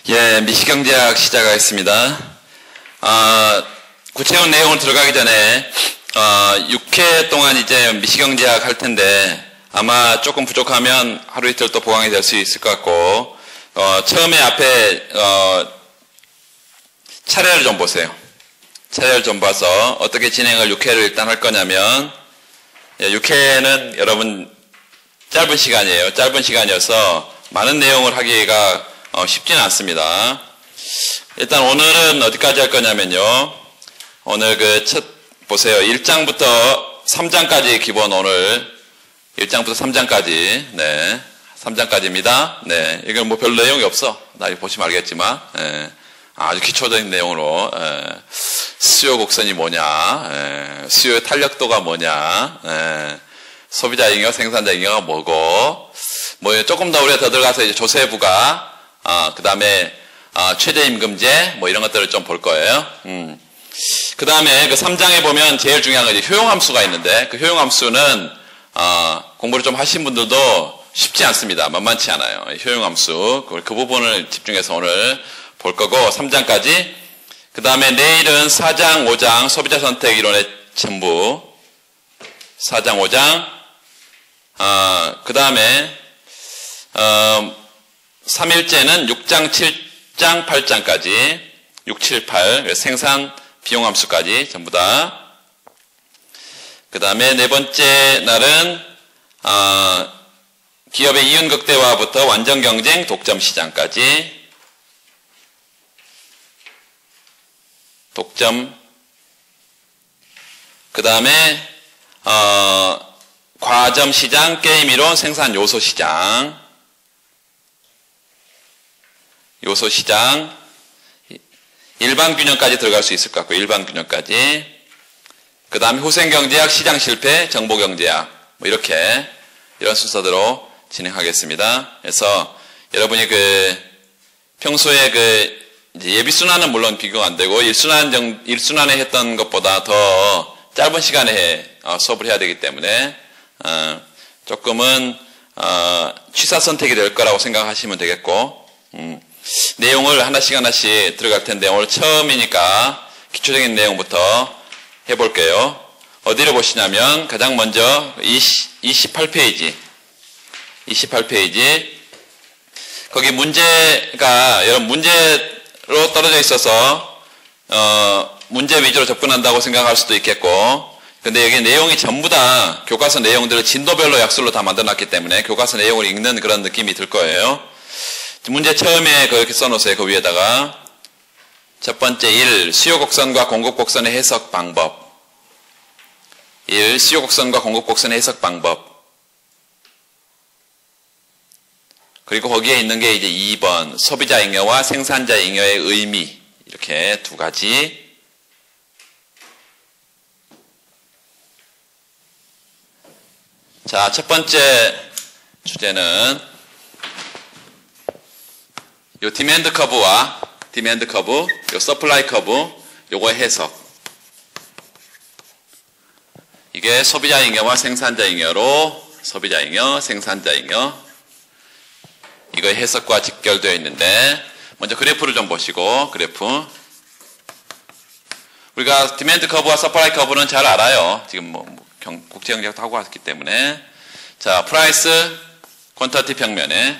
예, 미시경제학 시작하겠습니다. 구체적 내용을 들어가기 전에 6회 동안 이제 미시경제학 할 텐데 아마 조금 부족하면 하루 이틀 또 보강이 될 수 있을 것 같고 처음에 앞에 차례를 좀 보세요. 차례를 좀 봐서 어떻게 진행을 6회를 일단 할 거냐면 6회는 여러분 짧은 시간이에요. 짧은 시간이어서 많은 내용을 하기가 쉽지는 않습니다. 일단 오늘은 어디까지 할 거냐면요. 오늘 보세요. 1장부터 3장까지 기본 오늘 1장부터 3장까지 네 3장까지입니다. 네 이건 뭐 별 내용이 없어. 나중에 보시면 알겠지만 아주 기초적인 내용으로 수요 곡선이 뭐냐, 수요의 탄력도가 뭐냐, 소비자 잉여, 생산자 잉여가 뭐고, 뭐 조금 더 우리가 더 들어가서 이제 조세부가 그 다음에 최저임금제 뭐 이런 것들을 좀 볼 거예요. 그 다음에 그 3장에 보면 제일 중요한 건 이제 효용함수가 있는데 그 효용함수는 공부를 좀 하신 분들도 쉽지 않습니다. 만만치 않아요. 효용함수 그 부분을 집중해서 오늘 볼 거고 3장까지. 그 다음에 내일은 4장, 5장 소비자 선택 이론의 전부 4장, 5장 그 다음에 3일째는 6장, 7장, 8장까지 6, 7, 8 생산 비용함수까지 전부 다. 그 다음에 네 번째 날은 기업의 이윤 극대화부터 완전 경쟁 독점 시장까지 독점. 그 다음에 과점 시장, 게임 이론, 생산 요소 시장, 요소 시장, 일반 균형까지 들어갈 수 있을 것 같고 일반 균형까지. 그 다음에 후생경제학, 시장 실패, 정보경제학 뭐 이렇게 이런 순서대로 진행하겠습니다. 그래서 여러분이 평소에 이제 예비순환은 물론 비교가 안 되고 일순환에 했던 것보다 더 짧은 시간에 수업을 해야 되기 때문에 조금은 취사 선택이 될 거라고 생각하시면 되겠고 내용을 하나씩 들어갈 텐데 오늘 처음이니까 기초적인 내용부터 해볼게요. 어디를 보시냐면 가장 먼저 28페이지 거기 문제가 여러분 문제로 떨어져 있어서 문제 위주로 접근한다고 생각할 수도 있겠고 근데 여기 내용이 전부 다 교과서 내용들을 진도별로 약술로 다 만들어놨기 때문에 교과서 내용을 읽는 그런 느낌이 들 거예요. 문제 처음에 그렇게 써놓으세요. 그 위에다가 첫 번째 1. 수요곡선과 공급곡선의 해석 방법 1. 수요곡선과 공급곡선의 해석 방법 그리고 거기에 있는 게 이제 2번 소비자 잉여와 생산자 잉여의 의미 이렇게 두 가지. 자, 첫 번째 주제는 요 디맨드 커브와 요 서플라이 커브 요거의 해석. 이게 소비자 잉여와 생산자 잉여로 소비자 잉여, 생산자 잉여 이거의 해석과 직결되어 있는데 먼저 그래프를 좀 보시고 그래프 우리가 디맨드 커브와 서플라이 커브는 잘 알아요. 지금 국제경제학도 하고 왔기 때문에 자 프라이스 퀀터티 평면에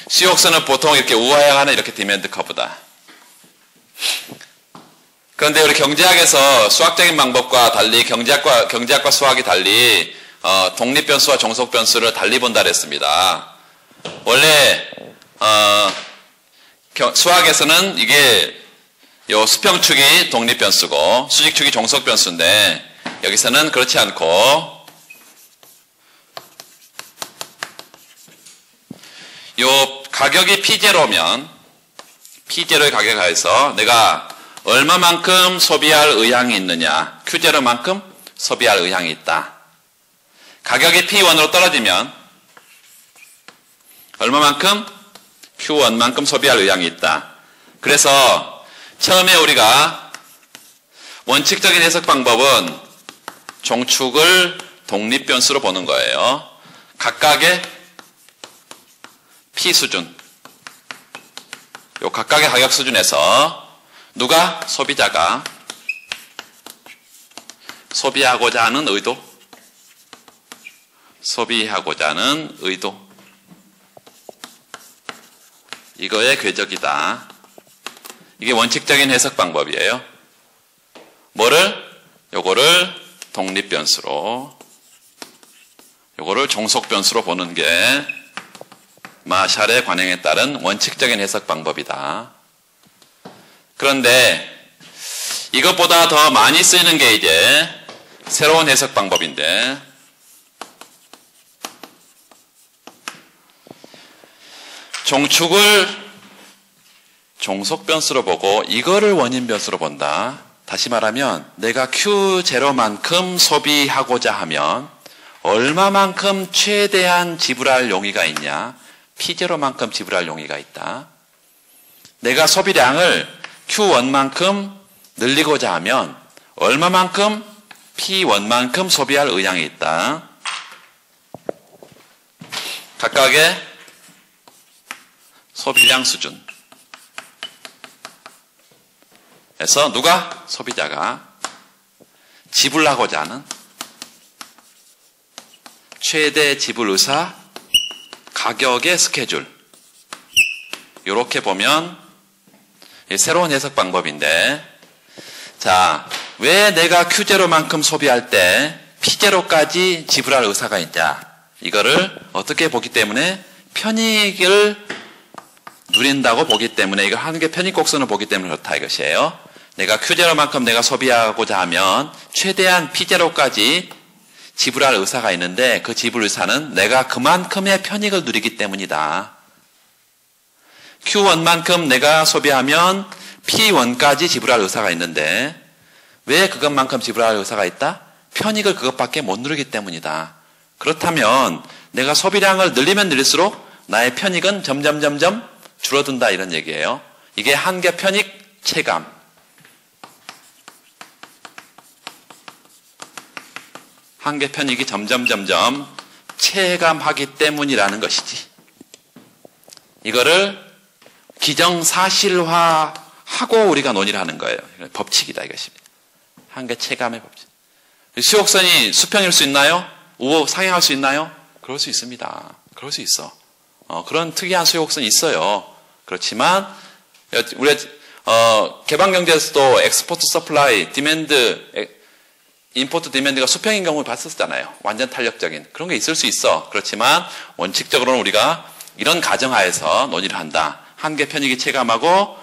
수요곡선은 보통 이렇게 우하향하는 이렇게 디맨드 커브다. 그런데 우리 경제학에서 수학적인 방법과 달리 경제학과 수학이 달리 독립변수와 종속변수를 달리 본다 그랬습니다. 원래 수학에서는 이게 요 수평축이 독립변수고 수직축이 종속변수인데 여기서는 그렇지 않고 요 가격이 P0면 P0의 가격에 가해서 내가 얼마만큼 소비할 의향이 있느냐 Q0만큼 소비할 의향이 있다. 가격이 P1으로 떨어지면 얼마만큼? Q1만큼 소비할 의향이 있다. 그래서 처음에 우리가 원칙적인 해석 방법은 종축을 독립변수로 보는 거예요. 각각의 P 수준 요 각각의 가격 수준에서 누가 소비자가 소비하고자 하는 의도 이거의 궤적이다. 이게 원칙적인 해석 방법이에요. 요거를 독립변수로, 요거를 종속변수로 보는 게 마샬의 관행에 따른 원칙적인 해석 방법이다. 그런데 이것보다 더 많이 쓰이는 게 이제 새로운 해석 방법인데, 종축을 종속변수로 보고 이거를 원인변수로 본다. 다시 말하면 내가 Q0만큼 소비하고자 하면 얼마만큼 최대한 지불할 용의가 있냐? P0만큼 지불할 용의가 있다. 내가 소비량을 Q1만큼 늘리고자 하면 얼마만큼 P1만큼 소비할 의향이 있다. 각각의 소비량 수준. 그래서 누가? 소비자가 지불하고자 하는 최대 지불 의사, 가격의 스케줄. 이렇게 보면 새로운 해석 방법인데, 자, 왜 내가 Q0만큼 소비할 때 P0까지 지불할 의사가 있냐? 이거를 어떻게 보기 때문에 편익을 누린다고 보기 때문에, 이걸 한계 편익 곡선을 보기 때문에 그렇다 이것이에요. 내가 Q0만큼 내가 소비하고자 하면 최대한 P0까지 지불할 의사가 있는데 그 지불 의사는 내가 그만큼의 편익을 누리기 때문이다. Q1만큼 내가 소비하면 P1까지 지불할 의사가 있는데 왜 그것만큼 지불할 의사가 있다? 편익을 그것밖에 못 누리기 때문이다. 그렇다면 내가 소비량을 늘리면 늘릴수록 나의 편익은 점점 줄어든다 이런 얘기예요. 이게 한계 편익 체감. 한계 편익이 점점 체감하기 때문이라는 것이지. 이거를 기정사실화하고 우리가 논의를 하는 거예요. 법칙이다 이것입니다. 한계 체감의 법칙. 수욕선이 수평일 수 있나요? 우호 상행할 수 있나요? 그럴 수 있습니다. 그럴 수 있어. 그런 특이한 수욕선이 있어요. 그렇지만 우리 개방경제에서도 엑스포트 서플라이, 디맨드, 임포트 디맨드가 수평인 경우를 봤었잖아요. 완전 탄력적인 그런 게 있을 수 있어. 그렇지만 원칙적으로는 우리가 이런 가정하에서 논의를 한다. 한계 편익이 체감하고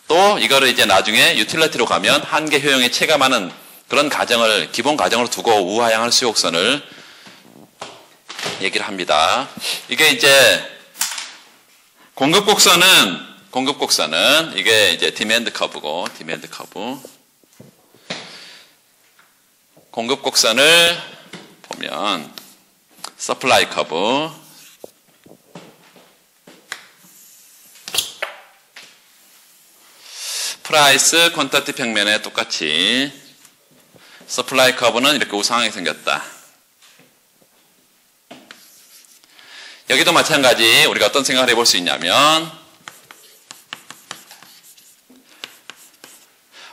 또 이거를 이제 나중에 유틸리티로 가면 한계 효용이 체감하는 그런 가정을 기본 가정으로 두고 우하향할 수욕선을 얘기를 합니다. 이게 이제 공급곡선은 이게 이제 디맨드 커브고, 디맨드 커브. 공급곡선을 보면 서플라이 커브, 프라이스 퀀터티 평면에 똑같이 서플라이 커브는 이렇게 우상하게 생겼다. 여기도 마찬가지 우리가 어떤 생각을 해볼 수 있냐면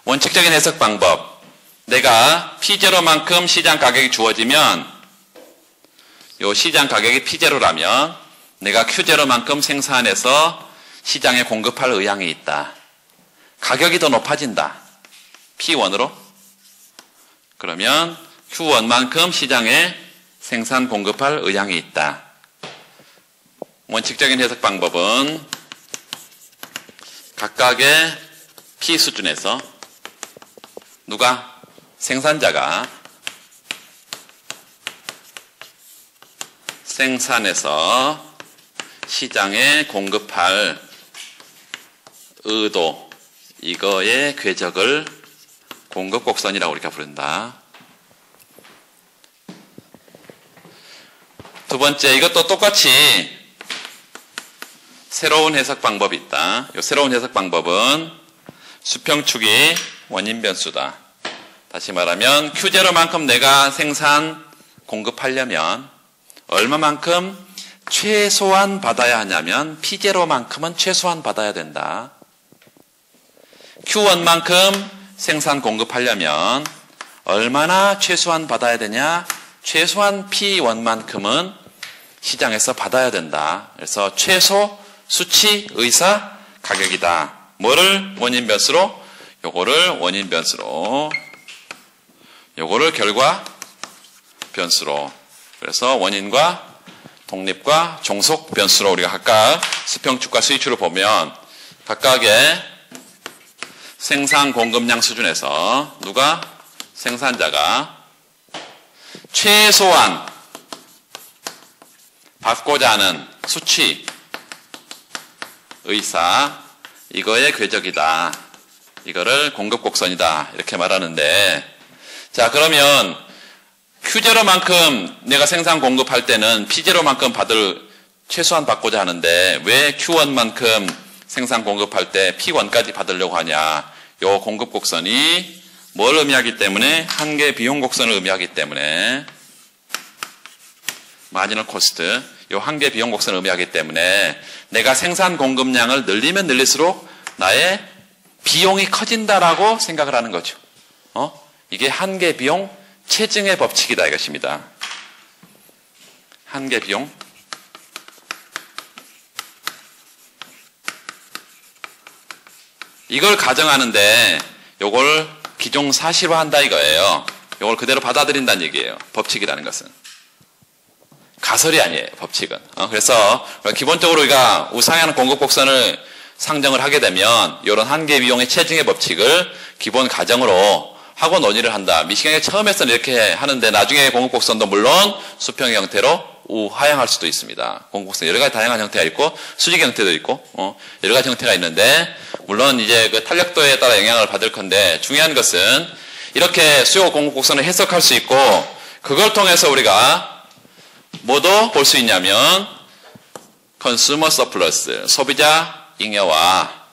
원칙적인 해석 방법. 내가 P0만큼 시장 가격이 주어지면 요 시장 가격이 P0라면 내가 Q0만큼 생산해서 시장에 공급할 의향이 있다. 가격이 더 높아진다. P1으로. 그러면 Q1만큼 시장에 생산 공급할 의향이 있다. 원칙적인 해석 방법은 각각의 P 수준에서 누가? 생산자가 생산해서 시장에 공급할 의도, 이거의 궤적을 공급곡선이라고 우리가 부른다. 두 번째, 이것도 똑같이 새로운 해석 방법이 있다. 이 새로운 해석 방법은 수평축이 원인 변수다. 다시 말하면 Q0만큼 내가 생산 공급하려면 얼마만큼 최소한 받아야 하냐면 P0만큼은 최소한 받아야 된다. Q1만큼 생산 공급하려면 얼마나 최소한 받아야 되냐? 최소한 P1만큼은 시장에서 받아야 된다. 그래서 최소 수치 의사 가격이다. 뭐를 원인 변수로? 요거를 원인 변수로, 요거를 결과 변수로. 그래서 원인과 독립과 종속 변수로 우리가 각각 수평축과 수익축을 보면 각각의 생산 공급량 수준에서 누가 생산자가 최소한 받고자 하는 수치 의사 이거의 궤적이다. 이거를 공급곡선이다. 이렇게 말하는데, 자 그러면 Q0만큼 내가 생산 공급할 때는 P0만큼 최소한 받고자 하는데 왜 Q1만큼 생산 공급할 때 P1까지 받으려고 하냐? 요 공급곡선이 뭘 의미하기 때문에? 한계 비용 곡선을 의미하기 때문에, 마지널 코스트, 요 한계 비용 곡선을 의미하기 때문에 내가 생산 공급량을 늘리면 늘릴수록 나의 비용이 커진다라고 생각을 하는 거죠. 이게 한계 비용 체증의 법칙이다 이것입니다. 한계 비용 이걸 가정하는데 요걸 기종사실화한다 이거예요. 요걸 그대로 받아들인다는 얘기예요. 법칙이라는 것은. 가설이 아니에요. 법칙은. 그래서 기본적으로 우리가 우상향하는 공급곡선을 상정을 하게 되면 이런 한계 비용의 체증의 법칙을 기본 가정으로 하고 논의를 한다. 미시간에 처음에서는 이렇게 하는데 나중에 공급곡선도 물론 수평의 형태로 우하향할 수도 있습니다. 공급곡선 여러 가지 다양한 형태가 있고 수직 형태도 있고 여러 가지 형태가 있는데 물론 이제 그 탄력도에 따라 영향을 받을 건데 중요한 것은 이렇게 수요 공급곡선을 해석할 수 있고 그걸 통해서 우리가 뭐도 볼 수 있냐면 컨슈머 서플러스 소비자 잉여와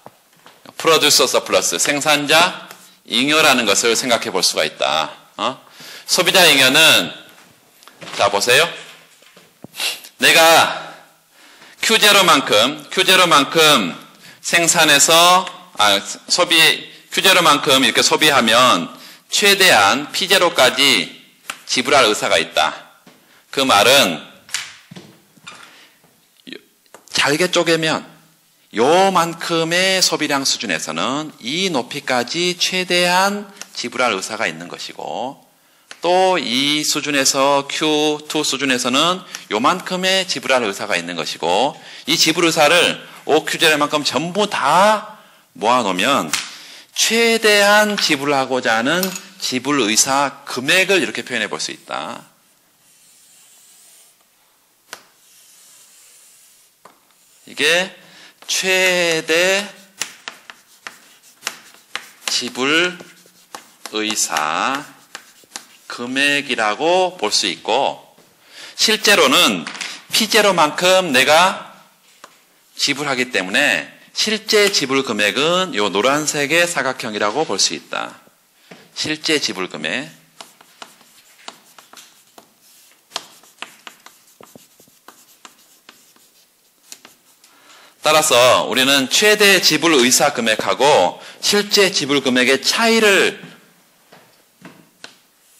프로듀서 서플러스 생산자 잉여라는 것을 생각해 볼 수가 있다. 소비자 잉여는 자 보세요. 내가 Q0만큼 생산해서 Q0만큼 이렇게 소비하면 최대한 P0까지 지불할 의사가 있다. 그 말은 잘게 쪼개면 요만큼의 소비량 수준에서는 이 높이까지 최대한 지불할 의사가 있는 것이고 또 이 수준에서 Q2 수준에서는 요만큼의 지불할 의사가 있는 것이고 이 지불 의사를 OQ제만큼 전부 다 모아놓으면 최대한 지불하고자 하는 지불 의사 금액을 이렇게 표현해 볼 수 있다. 이게 최대 지불 의사 금액이라고 볼 수 있고 실제로는 P0만큼 내가 지불하기 때문에 실제 지불 금액은 이 노란색의 사각형이라고 볼 수 있다. 실제 지불 금액. 따라서 우리는 최대 지불 의사 금액하고 실제 지불 금액의 차이를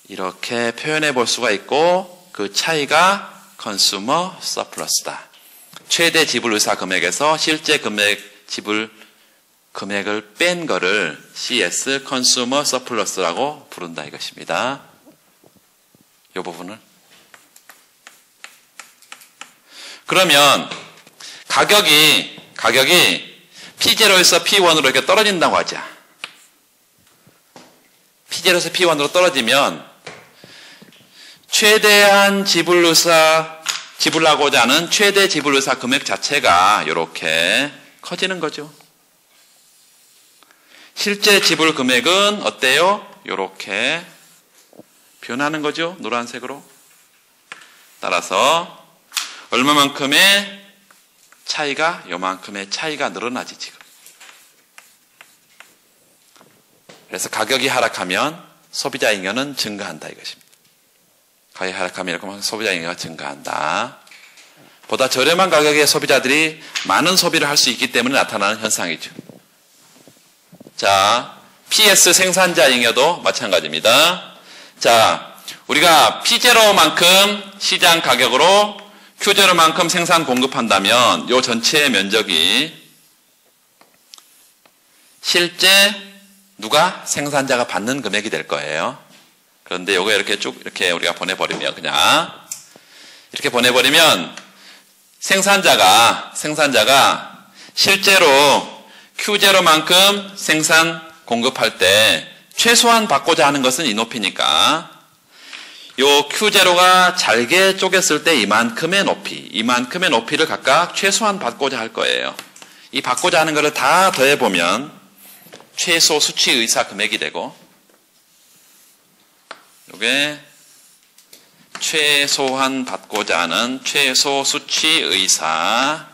이렇게 표현해 볼 수가 있고 그 차이가 컨슈머 서플러스다. 최대 지불 의사 금액에서 실제 지불 금액을 뺀 거를 CS 컨슈머 서플러스라고 부른다 이것입니다. 이 부분을. 그러면 가격이 P0에서 P1으로 이렇게 떨어진다고 하자. P0에서 P1으로 떨어지면 최대한 지불하고자 하는 최대 지불 의사 금액 자체가 이렇게 커지는 거죠. 실제 지불 금액은 어때요? 이렇게 변하는 거죠. 노란색으로. 따라서 얼마만큼의 차이가 요만큼의 차이가 늘어나지 지금. 그래서 가격이 하락하면 소비자 잉여는 증가한다 이것입니다. 가격이 하락하면 이렇게 소비자 잉여가 증가한다. 보다 저렴한 가격의 소비자들이 많은 소비를 할 수 있기 때문에 나타나는 현상이죠. 자, PS 생산자 잉여도 마찬가지입니다. 자, 우리가 P0만큼 시장 가격으로 Q0만큼 생산 공급한다면 요 전체의 면적이 실제 누가 생산자가 받는 금액이 될 거예요. 그런데 요거 이렇게 쭉 이렇게 우리가 보내버리면 그냥 이렇게 보내버리면 생산자가 실제로 Q0만큼 생산 공급할 때 최소한 받고자 하는 것은 이 높이니까 요 Q0가 잘게 쪼갰을 때 이만큼의 높이를 각각 최소한 받고자 할 거예요. 이 받고자 하는 것을 다 더해보면 최소 수치 의사 금액이 되고 요게 최소한 받고자 하는 최소 수치 의사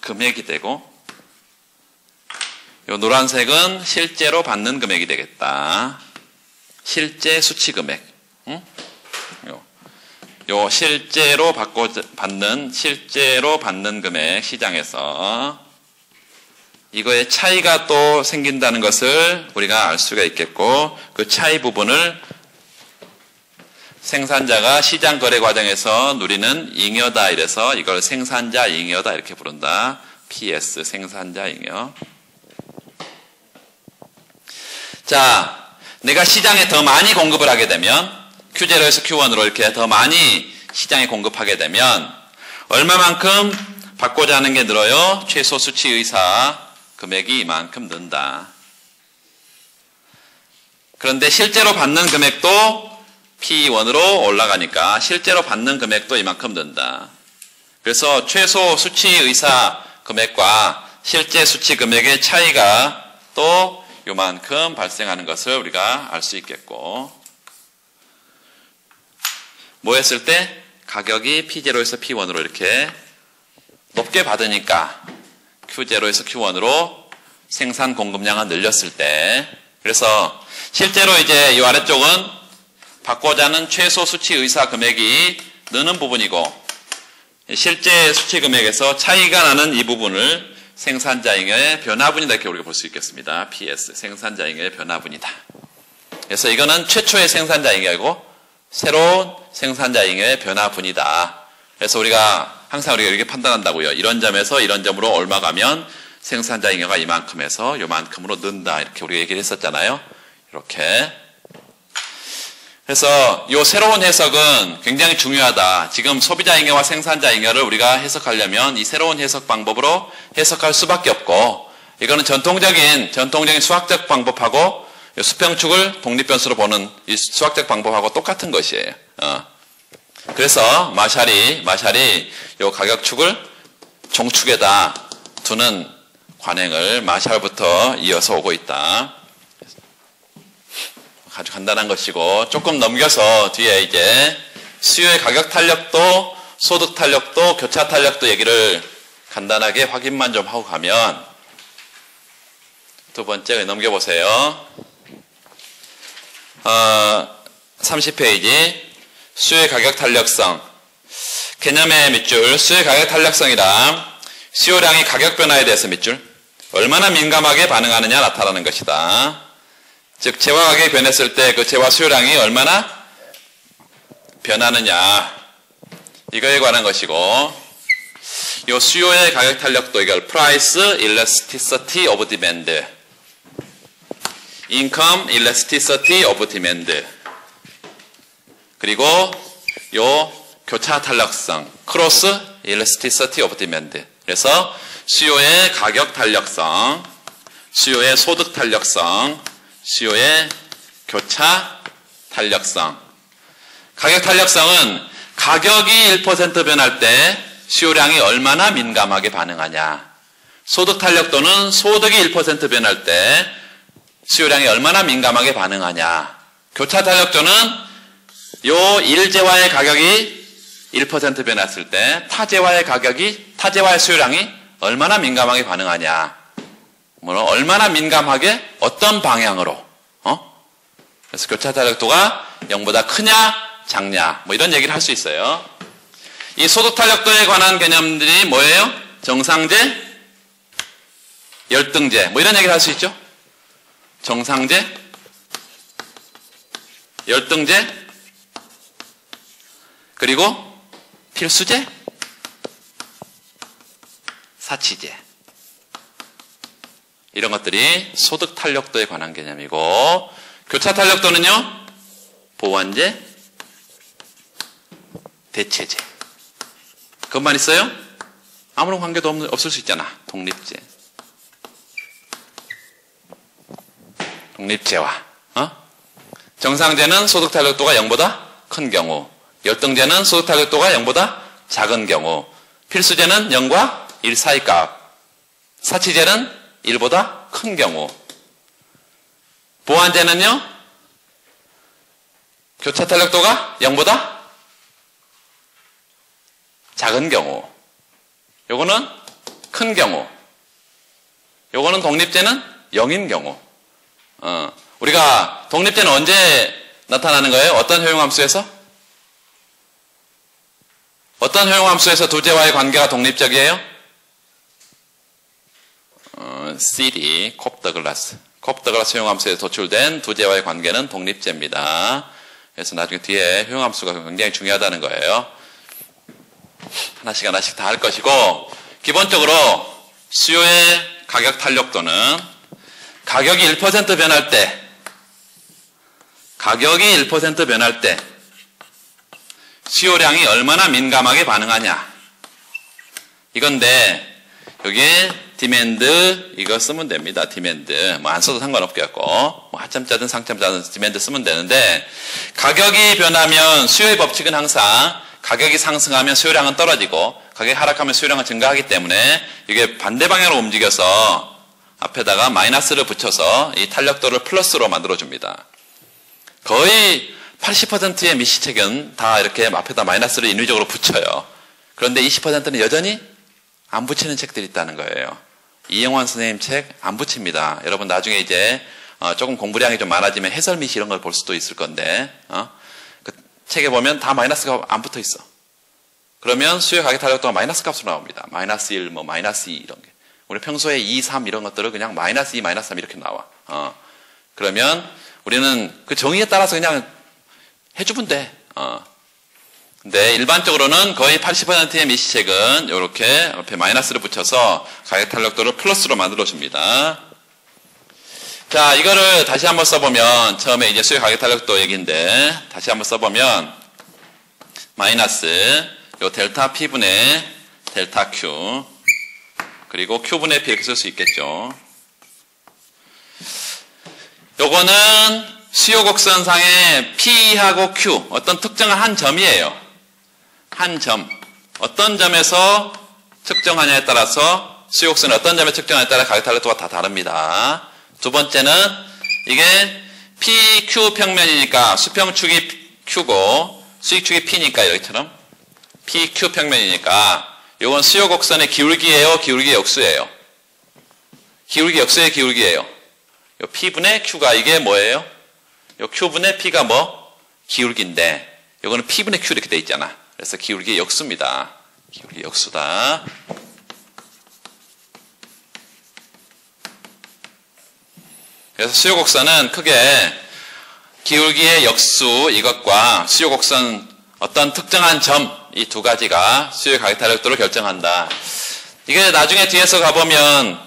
금액이 되고 요 노란색은 실제로 받는 금액이 되겠다. 실제 수치 금액. 응? 요 실제로 받는 금액 시장에서 이거의 차이가 또 생긴다는 것을 우리가 알 수가 있겠고 그 차이 부분을 생산자가 시장 거래 과정에서 누리는 잉여다 이래서 이걸 생산자 잉여다 이렇게 부른다. PS 생산자 잉여. 자, 내가 시장에 더 많이 공급을 하게 되면 Q0에서 Q1으로 이렇게 더 많이 시장에 공급하게 되면 얼마만큼 받고자 하는 게 늘어요? 최소 수치 의사 금액이 이만큼 는다. 그런데 실제로 받는 금액도 P1으로 올라가니까 실제로 받는 금액도 이만큼 는다. 그래서 최소 수치 의사 금액과 실제 수치 금액의 차이가 또 요만큼 발생하는 것을 우리가 알 수 있겠고 뭐 했을 때 가격이 P0에서 P1으로 이렇게 높게 받으니까 Q0에서 Q1으로 생산 공급량을 늘렸을 때 그래서 실제로 이제 이 아래쪽은 받고자 하는 최소 수치 의사 금액이 느는 부분이고 실제 수치 금액에서 차이가 나는 이 부분을 생산자 잉여의 변화분이다 이렇게 우리가 볼 수 있겠습니다. PS 생산자 잉여의 변화분이다. 그래서 이거는 최초의 생산자 잉여이고 새로운 생산자 잉여의 변화분이다. 그래서 우리가 항상 우리가 이렇게 판단한다고요. 이런 점에서 이런 점으로 얼마 가면 생산자 잉여가 이만큼에서 요만큼으로 는다 이렇게 우리가 얘기를 했었잖아요. 이렇게. 그래서 이 새로운 해석은 굉장히 중요하다. 지금 소비자 잉여와 생산자 잉여를 우리가 해석하려면 이 새로운 해석 방법으로 해석할 수밖에 없고 이거는 전통적인 수학적 방법하고 수평축을 독립변수로 보는 이 수학적 방법하고 똑같은 것이에요. 그래서 마샬이 이 가격축을 종축에다 두는 관행을 마샬부터 이어서 오고 있다. 아주 간단한 것이고 조금 넘겨서 뒤에 이제 수요의 가격 탄력도 소득 탄력도 교차 탄력도 얘기를 간단하게 확인만 좀 하고 가면 두 번째 넘겨보세요. 30페이지 수요의 가격 탄력성 개념의 밑줄 수요의 가격 탄력성이란 수요량이 가격 변화에 대해서 밑줄 얼마나 민감하게 반응하느냐 나타나는 것이다. 즉 재화 가격이 변했을 때 그 재화 수요량이 얼마나 변하느냐 이거에 관한 것이고 이 수요의 가격 탄력도 이걸 Price Elasticity of Demand Income Elasticity of Demand 그리고 요 교차 탄력성 Cross Elasticity of Demand 그래서 수요의 가격 탄력성 수요의 소득 탄력성 수요의 교차 탄력성. 가격 탄력성은 가격이 1% 변할 때 수요량이 얼마나 민감하게 반응하냐. 소득 탄력도는 소득이 1% 변할 때 수요량이 얼마나 민감하게 반응하냐. 교차 탄력도는 요 일재화의 가격이 1% 변했을 때 타재화의 수요량이 얼마나 민감하게 반응하냐. 얼마나 민감하게 어떤 방향으로 그래서 교차 탄력도가 0보다 크냐 작냐 이런 얘기를 할 수 있어요. 이 소득 탄력도에 관한 개념들이 뭐예요? 정상제, 열등제, 뭐 이런 얘기를 할 수 있죠. 정상제, 열등제, 그리고 필수제, 사치제. 이런 것들이 소득 탄력도에 관한 개념이고, 교차 탄력도는요, 보완제, 대체제. 그것만 있어요? 아무런 관계도 없을 수 있잖아. 독립제. 독립제와, 정상제는 소득 탄력도가 0보다 큰 경우, 열등제는 소득 탄력도가 0보다 작은 경우, 필수제는 0과 1 사이 값, 사치제는 1보다 큰 경우, 보완제는요, 교차 탄력도가 0보다 작은 경우, 요거는 큰 경우, 요거는 독립제는 0인 경우. 우리가 독립제는 언제 나타나는 거예요? 어떤 효용함수에서? 어떤 효용함수에서 두 제와의 관계가 독립적이에요? CD, 콥더글라스. 콥더글라스 효용함수에서 도출된 두 제와의 관계는 독립제입니다. 그래서 나중에 뒤에 효용함수가 굉장히 중요하다는 거예요. 하나씩 다 할 것이고, 기본적으로 수요의 가격 탄력도는 가격이 1% 변할 때, 수요량이 얼마나 민감하게 반응하냐. 이건데, 여기에 디맨드, 이거 쓰면 됩니다. 디맨드. 뭐 안 써도 상관없겠고, 뭐 하점자든 상점자든 디맨드 쓰면 되는데, 가격이 변하면 수요의 법칙은 항상 가격이 상승하면 수요량은 떨어지고, 가격이 하락하면 수요량은 증가하기 때문에, 이게 반대 방향으로 움직여서 앞에다가 마이너스를 붙여서 이 탄력도를 플러스로 만들어줍니다. 거의 80%의 미시책은 다 이렇게 앞에다 마이너스를 인위적으로 붙여요. 그런데 20%는 여전히 안 붙이는 책들이 있다는 거예요. 이영환 선생님 책 안 붙입니다. 여러분 나중에 이제 조금 공부량이 좀 많아지면 해설 미시 이런 걸 볼 수도 있을 건데, 그 책에 보면 다 마이너스가 안 붙어 있어. 그러면 수요 가격 탄력도가 마이너스 값으로 나옵니다. 마이너스 1, 뭐 마이너스 2 이런 게. 우리 평소에 2, 3 이런 것들을 그냥 마이너스 2, 마이너스 3 이렇게 나와. 그러면 우리는 그 정의에 따라서 그냥 해주면 돼. 근데 일반적으로는 거의 80%의 미시책은 이렇게 옆에 마이너스를 붙여서 가격 탄력도를 플러스로 만들어줍니다. 자, 이거를 다시 한번 써보면, 처음에 이제 수요 가격 탄력도 얘기인데, 다시 한번 써보면, 마이너스, 요 델타 P분의 델타 Q, 그리고 Q분의 P 이렇게 쓸 수 있겠죠. 요거는 수요 곡선상의 P하고 Q, 어떤 특정한 한 점이에요. 한 점. 어떤 점에서 측정하냐에 따라서 수요 곡선은 어떤 점에 측정하냐에 따라 가격 탄력도가 다 다릅니다. 두 번째는 이게 PQ 평면이니까 수평축이 Q고 수익축이 P니까 여기처럼 PQ 평면이니까 이건 수요 곡선의 기울기예요, 기울기 역수예요. 기울기 역수의 기울기예요. 요 P분의 Q가 이게 뭐예요? 요 Q분의 P가 뭐? 기울기인데 요거는 P분의 Q 이렇게 돼 있잖아. 그래서 기울기 역수입니다. 기울기 역수다. 그래서 수요 곡선은 크게 기울기의 역수 이것과 수요 곡선 어떤 특정한 점 이 두 가지가 수요 가격 탄력도를 결정한다. 이게 나중에 뒤에서 가보면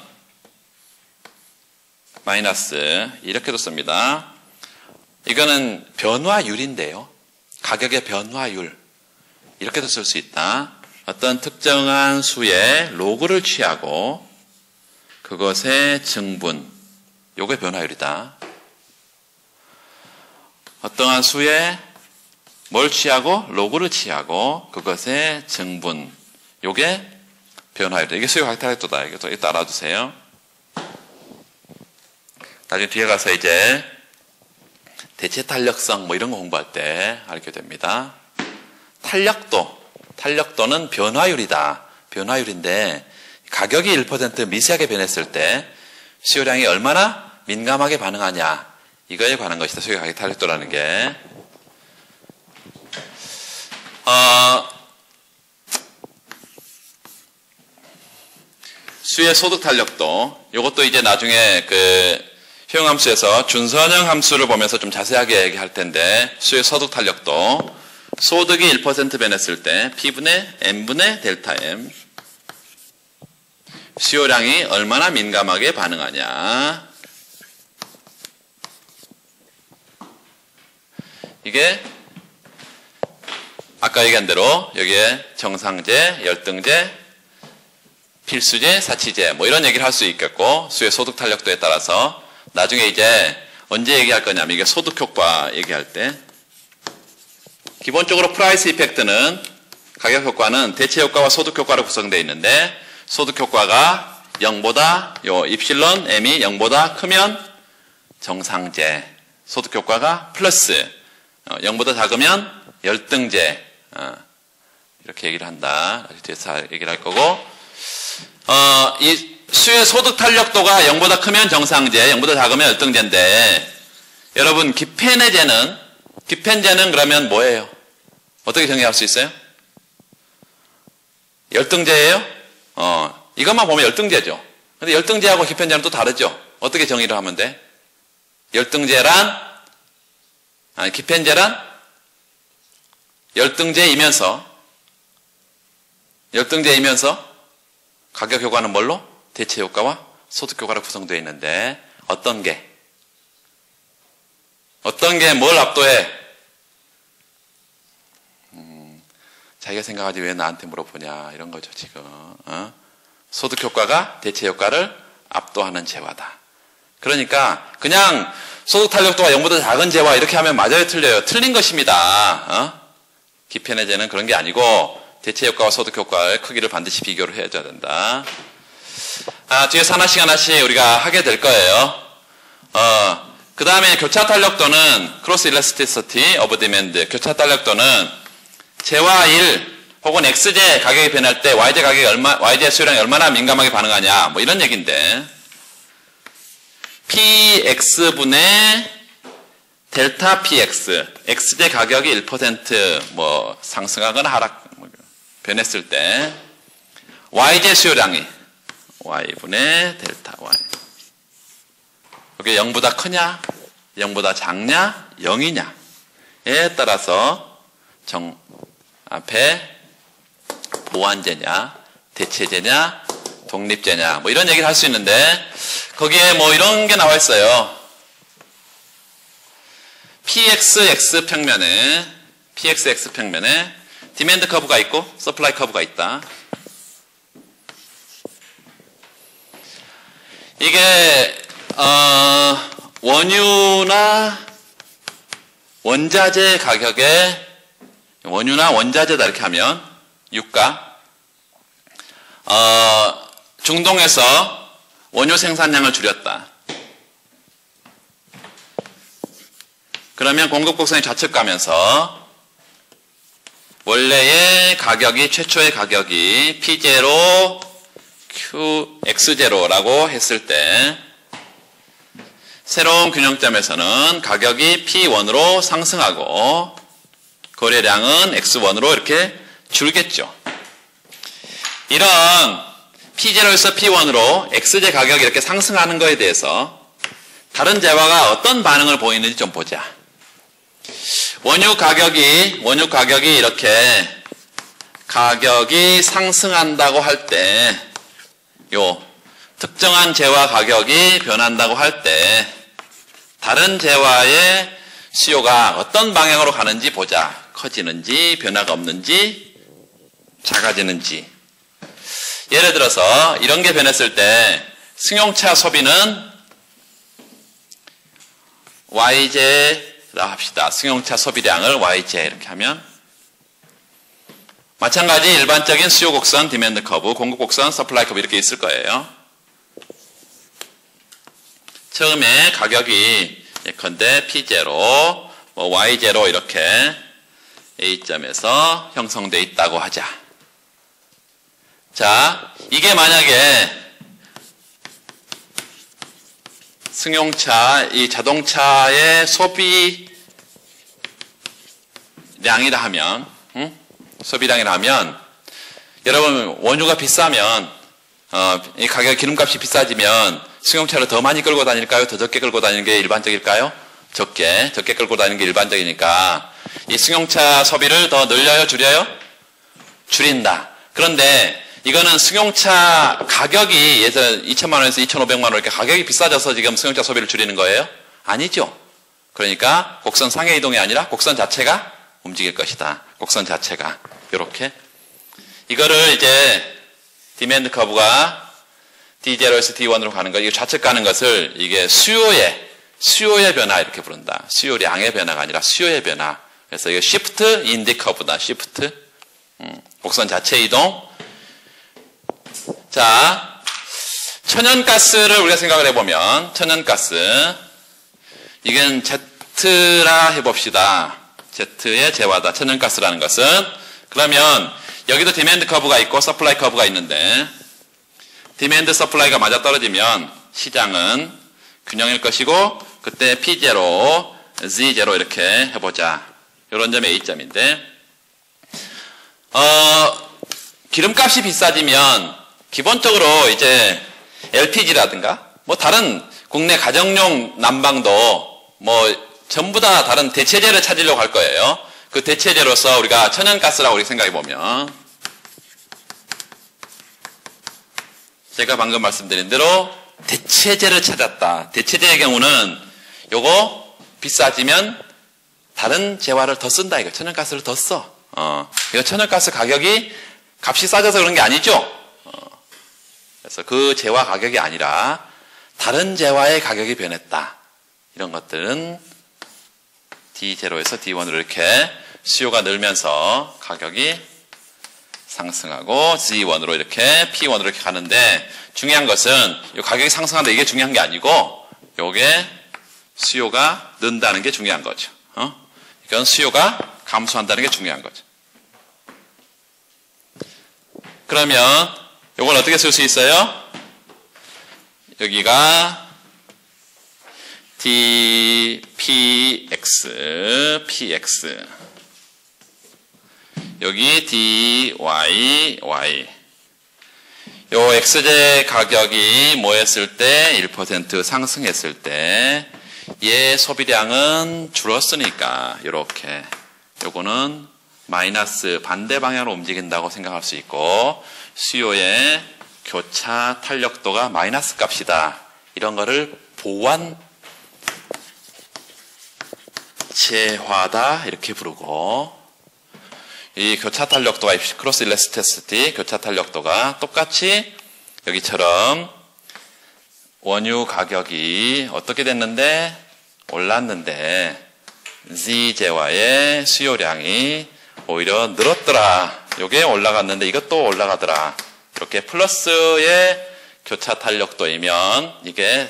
마이너스 이렇게도 씁니다. 이거는 변화율인데요. 가격의 변화율 이렇게도 쓸 수 있다. 어떤 특정한 수의 로그를 취하고 그것의 증분 요게 변화율이다. 어떠한 수의 뭘 취하고 로그를 취하고 그것의 증분 요게 변화율이다. 이게 수요 가격 탄력도다. 이거 알아두세요. 나중에 뒤에 가서 이제 대체 탄력성 뭐 이런 거 공부할 때 알게 됩니다. 탄력도는 변화율이다. 변화율인데 가격이 1% 미세하게 변했을 때 수요량이 얼마나 민감하게 반응하냐 이거에 관한 것이다. 수요 가격 탄력도라는 게. 수의 소득 탄력도, 이것도 이제 나중에 그 효용함수에서 준선형 함수를 보면서 좀 자세하게 얘기할 텐데, 수의 소득 탄력도, 소득이 1% 변했을 때 P분의 N분의 델타 M, 수요량이 얼마나 민감하게 반응하냐. 이게 아까 얘기한 대로 여기에 정상제, 열등제, 필수제, 사치제 뭐 이런 얘기를 할 수 있겠고, 수의 소득 탄력도에 따라서 나중에 이제 언제 얘기할 거냐면, 이게 소득 효과 얘기할 때, 기본적으로 프라이스 이펙트는, 가격 효과는 대체 효과와 소득 효과로 구성되어 있는데, 소득 효과가 0보다 요 입실론 m이 0보다 크면 정상제, 소득 효과가 플러스 0보다 작으면 열등제, 이렇게 얘기를 한다. 뒤에서 얘기를 할 거고, 이 수의 소득 탄력도가 0보다 크면 정상제, 0보다 작으면 열등제인데, 여러분 기펜제는 그러면 뭐예요? 어떻게 정의할 수 있어요? 열등제예요? 이것만 보면 열등제죠. 근데 열등제하고 기펜제는 또 다르죠. 어떻게 정의를 하면 돼? 기펜제란 열등제이면서 가격 효과는 뭘로? 대체 효과와 소득 효과로 구성되어 있는데, 어떤 게 뭘 압도해? 자기가 생각하지 왜 나한테 물어보냐, 이런 거죠, 지금. 소득 효과가 대체 효과를 압도하는 재화다. 그러니까 그냥 소득 탄력도가 0보다 작은 재화 이렇게 하면 맞아요, 틀려요? 틀린 것입니다. 기펜의 그런 게 아니고 대체 효과와 소득 효과의 크기를 반드시 비교를 해줘야 된다. 뒤에서 하나씩 우리가 하게 될 거예요. 그 다음에 교차 탄력도는 크로스 일라스티시티 오브 디맨드. 교차 탄력도는 재화 1 혹은 X제 가격이 변할 때 YJ 수요량이 얼마나 민감하게 반응하냐, 뭐 이런 얘기인데, PX분의 델타 PX, X제 가격이 1% 뭐 상승하거나 변했을 때 YJ 수요량이 Y분의 델타 Y, 이게 0보다 크냐, 0보다 작냐, 0이냐에 따라서 앞에 보완제냐, 대체제냐, 독립제냐, 뭐 이런 얘기를 할 수 있는데, 거기에 뭐 이런 게 나와 있어요. PXX 평면에 디맨드 커브가 있고 서플라이 커브가 있다. 이게 원유나 원자재 가격에, 원유나 원자재다 이렇게 하면 유가, 중동에서 원유 생산량을 줄였다. 그러면 공급 곡선이 좌측 가면서 원래의 가격이, 최초의 가격이 P0, QX0라고 했을 때, 새로운 균형점에서는 가격이 P1으로 상승하고 거래량은 X1으로 이렇게 줄겠죠. 이런 P0에서 P1으로 X제 가격이 이렇게 상승하는 거에 대해서 다른 재화가 어떤 반응을 보이는지 좀 보자. 원유 가격이 이렇게 가격이 상승한다고 할 때, 특정한 재화 가격이 변한다고 할 때 다른 재화의 수요가 어떤 방향으로 가는지 보자. 커지는지, 변화가 없는지, 작아지는지. 예를 들어서 이런 게 변했을 때 승용차 소비는 YJ라 합시다. 승용차 소비량을 YJ 이렇게 하면, 마찬가지 일반적인 수요 곡선 디맨드 커브, 공급 곡선 서플라이 커브 이렇게 있을 거예요. 처음에 가격이 예컨대 P0, 뭐 Y0 이렇게 A점에서 형성되어 있다고 하자. 자, 이게 만약에 승용차, 이 자동차의 소비량이라 하면, 소비량이라 하면, 여러분 원유가 비싸면 이 가격 기름값이 비싸지면 승용차를 더 많이 끌고 다닐까요? 더 적게 끌고 다니는 게 일반적일까요? 적게 끌고 다니는 게 일반적이니까 이 승용차 소비를 더 늘려요? 줄여요? 줄인다. 그런데 이거는 승용차 가격이 예전 2,000만 원에서 2,500만 원 이렇게 가격이 비싸져서 지금 승용차 소비를 줄이는 거예요? 아니죠. 그러니까 곡선 상해 이동이 아니라 곡선 자체가 움직일 것이다. 곡선 자체가 이렇게 이거를 이제 디맨드 커브가 D0에서 D1으로 가는 거, 이거 좌측 가는 것을 이게 수요의 변화 이렇게 부른다. 수요량의 변화가 아니라 수요의 변화. 그래서 이거 시프트 인디 커브다. 시프트. 곡선 자체 이동. 자, 천연가스를 우리가 생각을 해보면 천연가스 이건 Z라 해봅시다. Z의 재화다. 천연가스라는 것은 그러면 여기도 디맨드 커브가 있고 서플라이 커브가 있는데 디맨드 서플라이가 맞아 떨어지면 시장은 균형일 것이고 그때 P0, Z0 이렇게 해보자. 이런 점이 A점인데 기름값이 비싸지면 기본적으로 이제 LPG라든가 뭐 다른 국내 가정용 난방도 뭐 전부 다 다른 대체제를 찾으려고 할 거예요. 그 대체제로서 우리가 천연가스라고 우리 생각해 보면 제가 방금 말씀드린 대로 대체제를 찾았다. 대체제의 경우는 요거 비싸지면 다른 재화를 더 쓴다. 이거 천연가스를 더 써. 이거 천연가스 값이 싸져서 그런 게 아니죠. 그래서 그 재화 가격이 아니라 다른 재화의 가격이 변했다. 이런 것들은 D0에서 D1으로 이렇게 수요가 늘면서 가격이 상승하고 Z1으로 이렇게 P1으로 이렇게 가는데 중요한 것은 이 가격이 상승한다 이게 중요한 게 아니고 요게 수요가 는다는 게 중요한 거죠. 이건 수요가 감소한다는 게 중요한 거죠. 그러면 요걸 어떻게 쓸 수 있어요? 여기가 PX 여기 DYY 요 X제 가격이 뭐였을 때 1% 상승했을 때 얘 소비량은 줄었으니까 이렇게 요거는 마이너스 반대 방향으로 움직인다고 생각할 수 있고 수요의 교차 탄력도가 마이너스 값이다. 이런 거를 보완 재화다 이렇게 부르고 이 교차 탄력도가 크로스 일레스티시티 교차 탄력도가 똑같이 여기처럼 원유 가격이 어떻게 됐는데 올랐는데 Z재화의 수요량이 오히려 늘었더라. 요게 올라갔는데 이것도 올라가더라. 이렇게 플러스의 교차 탄력도이면 이게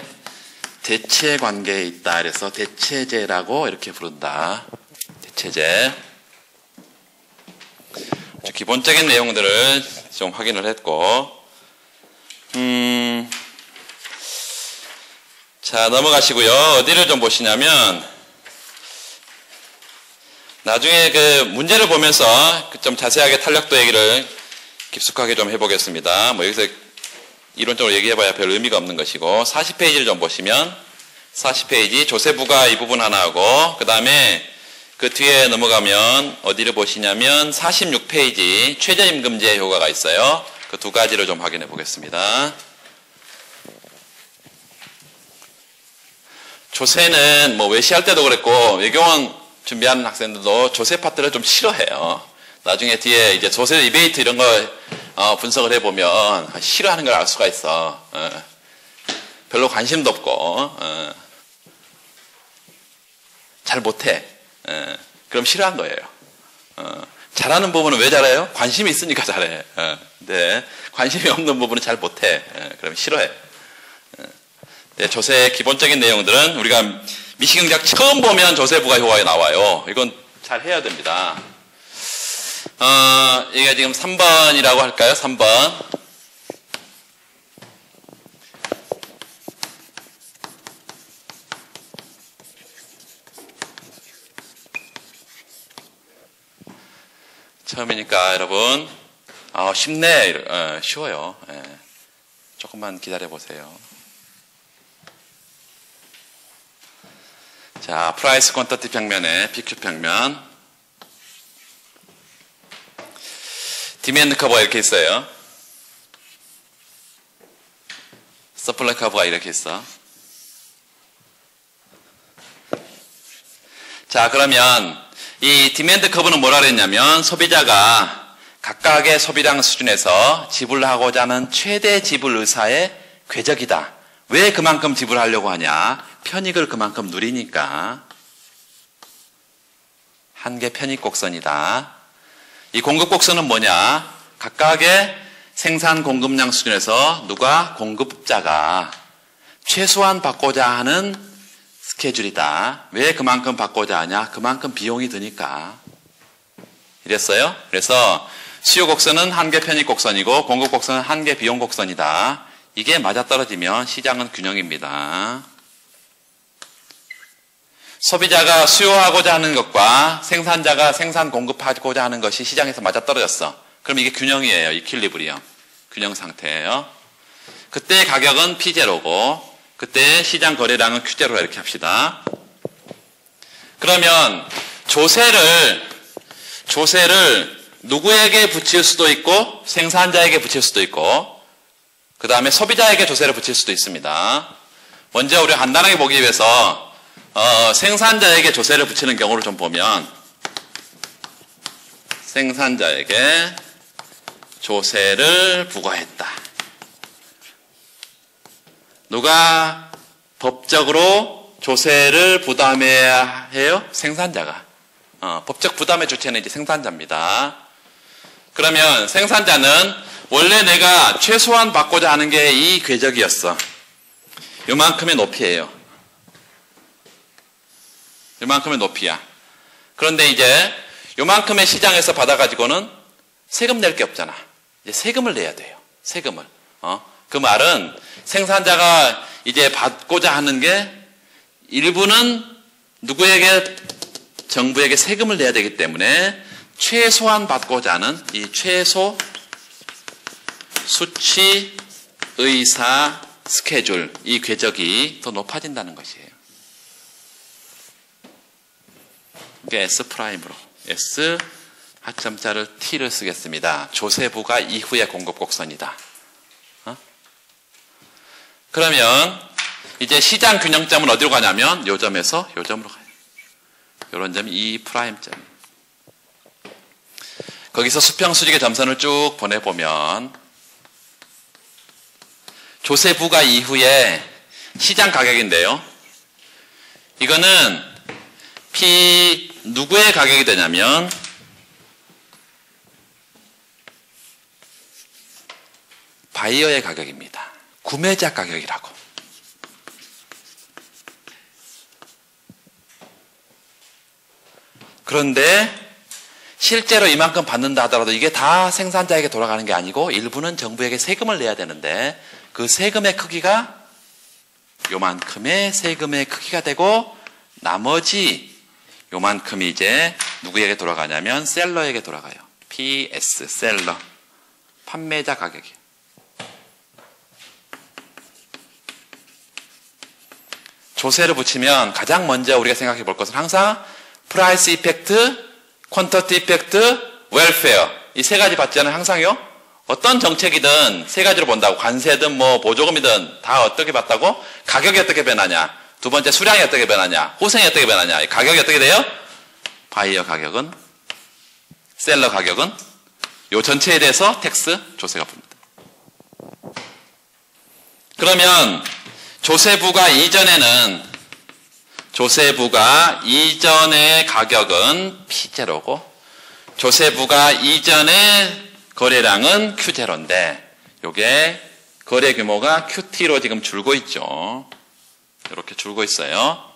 대체 관계에 있다. 그래서 대체제라고 이렇게 부른다. 대체제. 기본적인 내용들을 좀 확인을 했고, 자, 넘어가시고요. 어디를 좀 보시냐면, 나중에 그 문제를 보면서 좀 자세하게 탄력도 얘기를 깊숙하게 좀 해보겠습니다. 뭐 여기서 이론적으로 얘기해봐야 별 의미가 없는 것이고 40페이지를 좀 보시면 40페이지 조세부가 이 부분 하나 하고 그 다음에 그 뒤에 넘어가면 어디를 보시냐면 46페이지 최저임금제 효과가 있어요. 그 두 가지를 좀 확인해 보겠습니다. 조세는 뭐 외시할 때도 그랬고 외교원 준비하는 학생들도 조세 파트를 좀 싫어해요. 나중에 뒤에 이제 조세 리베이트 이런 거 분석을 해보면 싫어하는 걸 알 수가 있어. 별로 관심도 없고 잘 못해. 그럼 싫어한 거예요. 잘하는 부분은 왜 잘해요? 관심이 있으니까 잘해. 근데 관심이 없는 부분은 잘 못해. 그럼 싫어해. 네, 조세의 기본적인 내용들은 우리가 미시경제학 처음 보면 조세부가 효과가 나와요. 이건 잘 해야 됩니다. 이게 지금 3번이라고 할까요? 3번. 처음이니까 여러분 쉽네. 쉬워요. 조금만 기다려 보세요. 자, 프라이스 퀀터티 평면에 PQ 평면, 디맨드 커브가 이렇게 있어요. 서플라이 커브가 이렇게 있어. 자, 그러면 이 디맨드 커브는 뭐라 그랬냐면 소비자가 각각의 소비량 수준에서 지불하고자 하는 최대 지불 의사의 궤적이다. 왜 그만큼 지불하려고 하냐? 편익을 그만큼 누리니까. 한계 편익 곡선이다. 이 공급 곡선은 뭐냐? 각각의 생산 공급량 수준에서 누가 공급자가 최소한 받고자 하는 스케줄이다. 왜 그만큼 받고자 하냐? 그만큼 비용이 드니까. 이랬어요. 그래서 수요 곡선은 한계 편익 곡선이고 공급 곡선은 한계 비용 곡선이다. 이게 맞아떨어지면 시장은 균형입니다. 소비자가 수요하고자 하는 것과 생산자가 생산 공급하고자 하는 것이 시장에서 맞아떨어졌어. 그럼 이게 균형이에요. 이퀄리브리엄. 균형 상태예요. 그때 가격은 P0고 그때 시장 거래량은 Q0라 이렇게 합시다. 그러면 조세를 누구에게 붙일 수도 있고 생산자에게 붙일 수도 있고 그 다음에 소비자에게 조세를 붙일 수도 있습니다. 먼저 우리가 간단하게 보기 위해서 생산자에게 조세를 붙이는 경우를 좀 보면 생산자에게 조세를 부과했다. 누가 법적으로 조세를 부담해야 해요? 생산자가. 법적 부담의 주체는 이제 생산자입니다. 그러면 생산자는 원래 내가 최소한 받고자 하는 게 이 궤적이었어. 요만큼의 높이예요. 요만큼의 높이야. 그런데 이제 요만큼의 시장에서 받아가지고는 세금 낼 게 없잖아. 이제 세금을 내야 돼요. 세금을. 그 말은 생산자가 이제 받고자 하는 게 일부는 누구에게 정부에게 세금을 내야 되기 때문에 최소한 받고자 하는 이 최소 수치 의사 스케줄 이 궤적이 더 높아진다는 것이에요. 이게 S'으로 S 하점자를 T를 쓰겠습니다. 조세부가 이후의 공급 곡선이다. 그러면 이제 시장 균형점은 어디로 가냐면 요 점에서 요 점으로 가요. 요런 점이 E'점. 거기서 수평수직의 점선을 쭉 보내보면 조세부가 이후에 시장 가격인데요. 이거는 누구의 가격이 되냐면 바이어의 가격입니다. 구매자 가격이라고. 그런데 실제로 이만큼 받는다 하더라도 이게 다 생산자에게 돌아가는 게 아니고 일부는 정부에게 세금을 내야 되는데 그 세금의 크기가 요만큼의 세금의 크기가 되고 나머지 요만큼이 이제 누구에게 돌아가냐면 셀러에게 돌아가요. PS, 셀러. 판매자 가격이에요. 조세를 붙이면 가장 먼저 우리가 생각해 볼 것은 항상 프라이스 이펙트, 퀀터티 이펙트, 웰페어 이 세 가지 받자는 항상요. 어떤 정책이든 세 가지로 본다고. 관세든 뭐 보조금이든 다 어떻게 받다고? 가격이 어떻게 변하냐. 두 번째 수량이 어떻게 변하냐. 호생이 어떻게 변하냐. 가격이 어떻게 돼요? 바이어 가격은, 셀러 가격은 요 전체에 대해서 텍스, 조세가 봅니다. 그러면 조세부가 이전의 가격은 P0고 조세부가 이전의 거래량은 Q0인데 요게 거래 규모가 QT로 지금 줄고 있죠. 이렇게 줄고 있어요.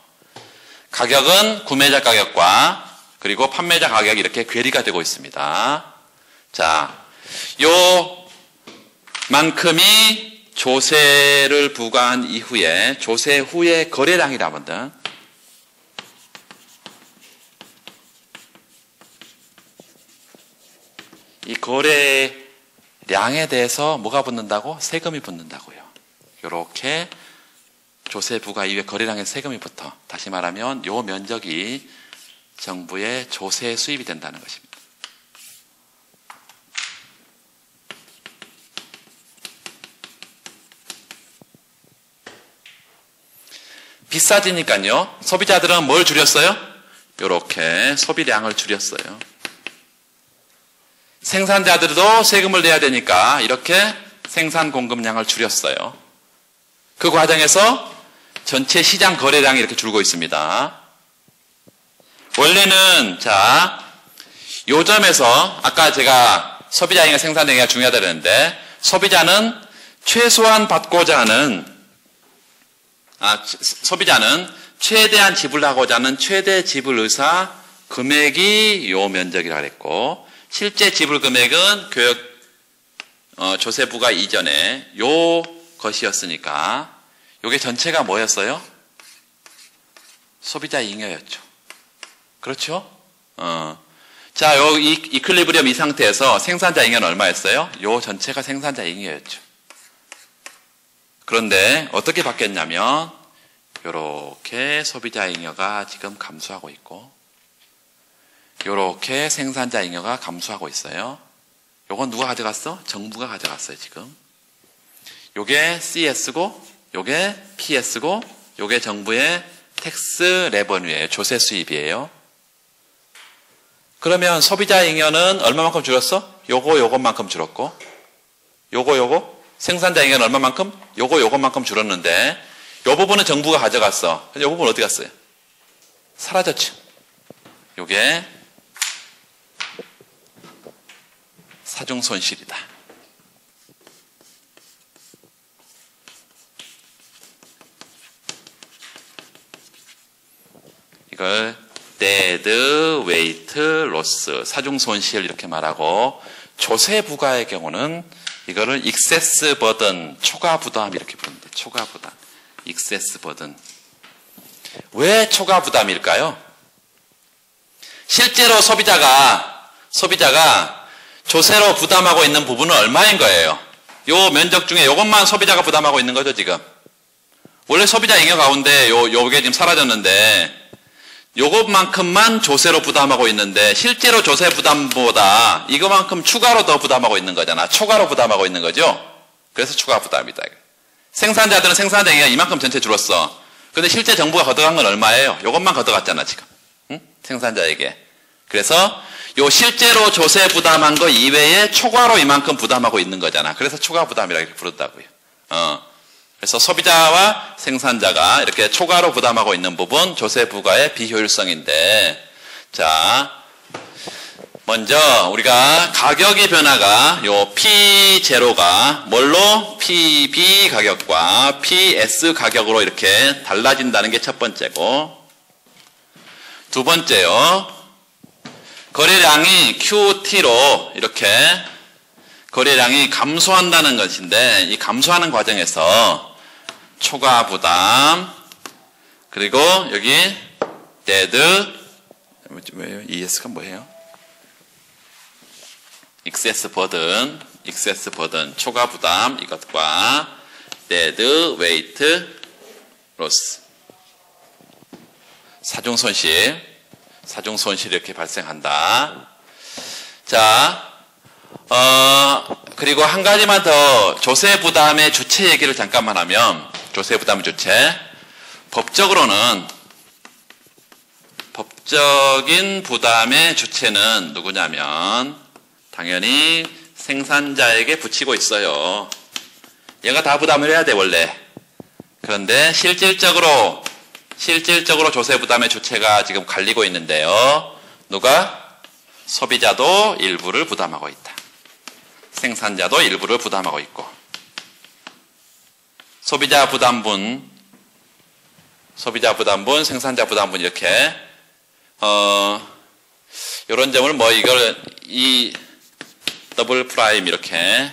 가격은 구매자 가격과 그리고 판매자 가격이 이렇게 괴리가 되고 있습니다. 자, 요만큼이 조세를 부과한 이후에 조세 후의 거래량이라거든. 이 거래량이 량에 대해서 뭐가 붙는다고? 세금이 붙는다고요. 이렇게 조세 부과 이외 거래량에 세금이 붙어. 다시 말하면 요 면적이 정부의 조세 수입이 된다는 것입니다. 비싸지니까요. 소비자들은 뭘 줄였어요? 이렇게 소비량을 줄였어요. 생산자들도 세금을 내야 되니까 이렇게 생산 공급량을 줄였어요. 그 과정에서 전체 시장 거래량이 이렇게 줄고 있습니다. 원래는 요 점에서 아까 제가 소비자행위와 생산행위가 중요하다 그랬는데 소비자는 최소한 받고자 하는 소비자는 최대한 지불하고자 하는 최대 지불 의사 금액이 요 면적이라고 했고 실제 지불 금액은 조세 부과 이전에 요 것이었으니까 요게 전체가 뭐였어요? 소비자 잉여였죠. 그렇죠? 요 이퀄리브리엄 이 상태에서 생산자 잉여는 얼마였어요? 요 전체가 생산자 잉여였죠. 그런데 어떻게 바뀌었냐면 요렇게 소비자 잉여가 지금 감소하고 있고 요렇게 생산자 잉여가 감소하고 있어요. 요건 누가 가져갔어? 정부가 가져갔어요, 지금. 요게 CS고 요게 PS고 요게 정부의 텍스 레버뉴예요. 조세 수입이에요. 그러면 소비자 잉여는 얼마만큼 줄었어? 요것만큼 줄었고 요거 생산자 잉여는 얼마만큼? 요것만큼 줄었는데 요 부분은 정부가 가져갔어. 요 부분은 어디 갔어요? 사라졌죠. 요게 사중 손실이다. 이걸 dead weight loss, 사중 손실 이렇게 말하고 조세 부과의 경우는 이거를 excess burden, 초과 부담 이렇게 부릅니다. 초과 부담, excess burden. 왜 초과 부담일까요? 실제로 소비자가 조세로 부담하고 있는 부분은 얼마인 거예요? 요 면적 중에 요것만 소비자가 부담하고 있는 거죠, 지금. 원래 소비자 잉여 가운데 요게 지금 사라졌는데 요것만큼만 조세로 부담하고 있는데 실제로 조세 부담보다 이거만큼 추가로 더 부담하고 있는 거잖아. 초과로 부담하고 있는 거죠. 그래서 추가 부담이다. 생산자들은 생산자 잉여가 이만큼 전체 줄었어. 근데 실제 정부가 걷어간 건 얼마예요? 요것만 걷어갔잖아, 지금. 응? 생산자에게. 그래서 요 실제로 조세 부담한 거 이외에 초과로 이만큼 부담하고 있는 거잖아. 그래서 초과 부담이라고 이렇게 부른다고요. 그래서 소비자와 생산자가 이렇게 초과로 부담하고 있는 부분 조세 부과의 비효율성인데, 자, 먼저 우리가 가격의 변화가 요 P0가 뭘로? PB 가격과 PS 가격으로 이렇게 달라진다는 게 첫 번째고, 두 번째요. 거래량이 QT로 이렇게 거래량이 감소한다는 것인데 이 감소하는 과정에서 초과 부담 그리고 여기 dead 뭐예요? ES가 뭐예요? excess burden 초과 부담 이것과 dead weight loss 사중 손실 이렇게 발생한다. 자, 그리고 한 가지만 더 조세 부담의 주체 얘기를 잠깐만 하면 조세 부담의 주체 법적인 부담의 주체는 누구냐면 당연히 생산자에게 붙이고 있어요. 얘가 다 부담을 해야 돼 원래. 그런데 실질적으로 조세 부담의 주체가 지금 갈리고 있는데요. 누가? 소비자도 일부를 부담하고 있다. 생산자도 일부를 부담하고 있고. 소비자 부담분, 생산자 부담분 이렇게 이런 점을 이 더블 프라임 이렇게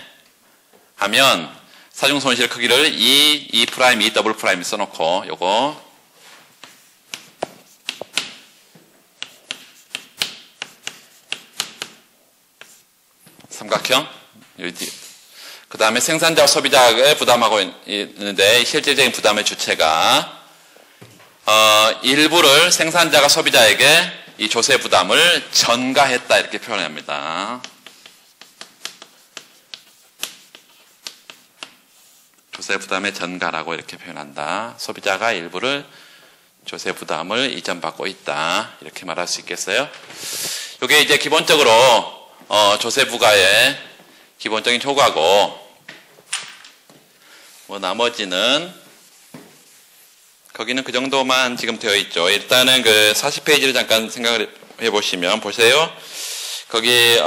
하면 사중 손실 크기를 E 프라임, E 더블 프라임 써놓고 요거 삼각형 여기 그 다음에 생산자와 소비자가 부담하고 있는데 실질적인 부담의 주체가 일부를 생산자가 소비자에게 이 조세 부담을 전가했다 이렇게 표현합니다. 조세 부담의 전가라고 이렇게 표현한다. 소비자가 일부를 조세 부담을 이전받고 있다 이렇게 말할 수 있겠어요. 이게 이제 기본적으로 조세 부과의 기본적인 효과고, 뭐 나머지는 거기는 그 정도만 지금 되어 있죠. 일단은 그 40페이지를 잠깐 생각을 해보시면 보세요. 거기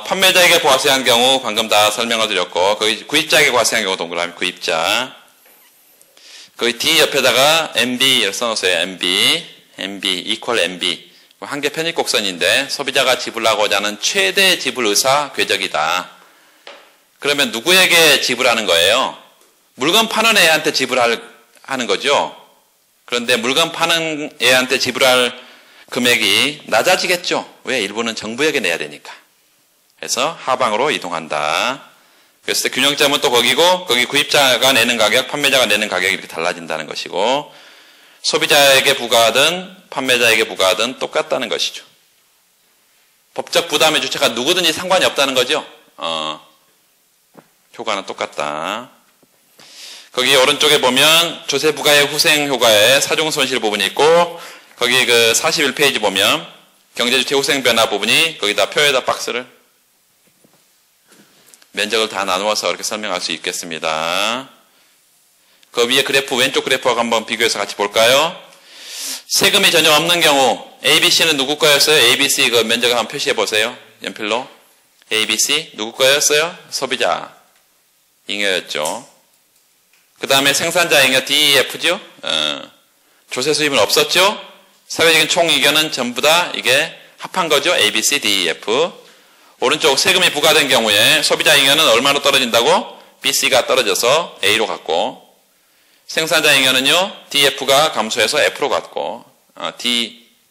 판매자에게 부가세한 경우 방금 다 설명을 드렸고, 거기 구입자에게 부가세한 경우 동그라미 구입자. 거기 D 옆에다가 MB를 써놓으세요. MB equal MB. 한계 편입 곡선인데 소비자가 지불하고자 하는 최대 지불 의사 궤적이다. 그러면 누구에게 지불하는 거예요? 물건 파는 애한테 지불하는 거죠. 그런데 물건 파는 애한테 지불할 금액이 낮아지겠죠. 왜? 일부는 정부에게 내야 되니까. 그래서 하방으로 이동한다. 그래서 균형점은 또 거기고, 거기 구입자가 내는 가격, 판매자가 내는 가격이 이렇게 달라진다는 것이고, 소비자에게 부과하든 판매자에게 부과하든 똑같다는 것이죠. 법적 부담의 주체가 누구든지 상관이 없다는 거죠. 효과는 똑같다. 거기 오른쪽에 보면 조세 부과의 후생 효과에 사중 손실 부분이 있고, 거기 그 41페이지 보면 경제주체 후생 변화 부분이 거기다 표에다 박스를 면적을 다 나누어서 이렇게 설명할 수 있겠습니다. 그 위에 그래프, 왼쪽 그래프하고 한번 비교해서 같이 볼까요? 세금이 전혀 없는 경우 ABC는 누구 거였어요? ABC 그 면적을 한번 표시해 보세요. 연필로. ABC 누구 거였어요? 소비자 잉여였죠. 그 다음에 생산자 잉여 DEF죠. 조세 수입은 없었죠. 사회적인 총이견은 전부 다 이게 합한 거죠. ABC, DEF. 오른쪽 세금이 부과된 경우에 소비자 잉여는 얼마로 떨어진다고? BC가 떨어져서 A로 갔고, 생산자 잉여는요, DF가 감소해서 F로 갔고,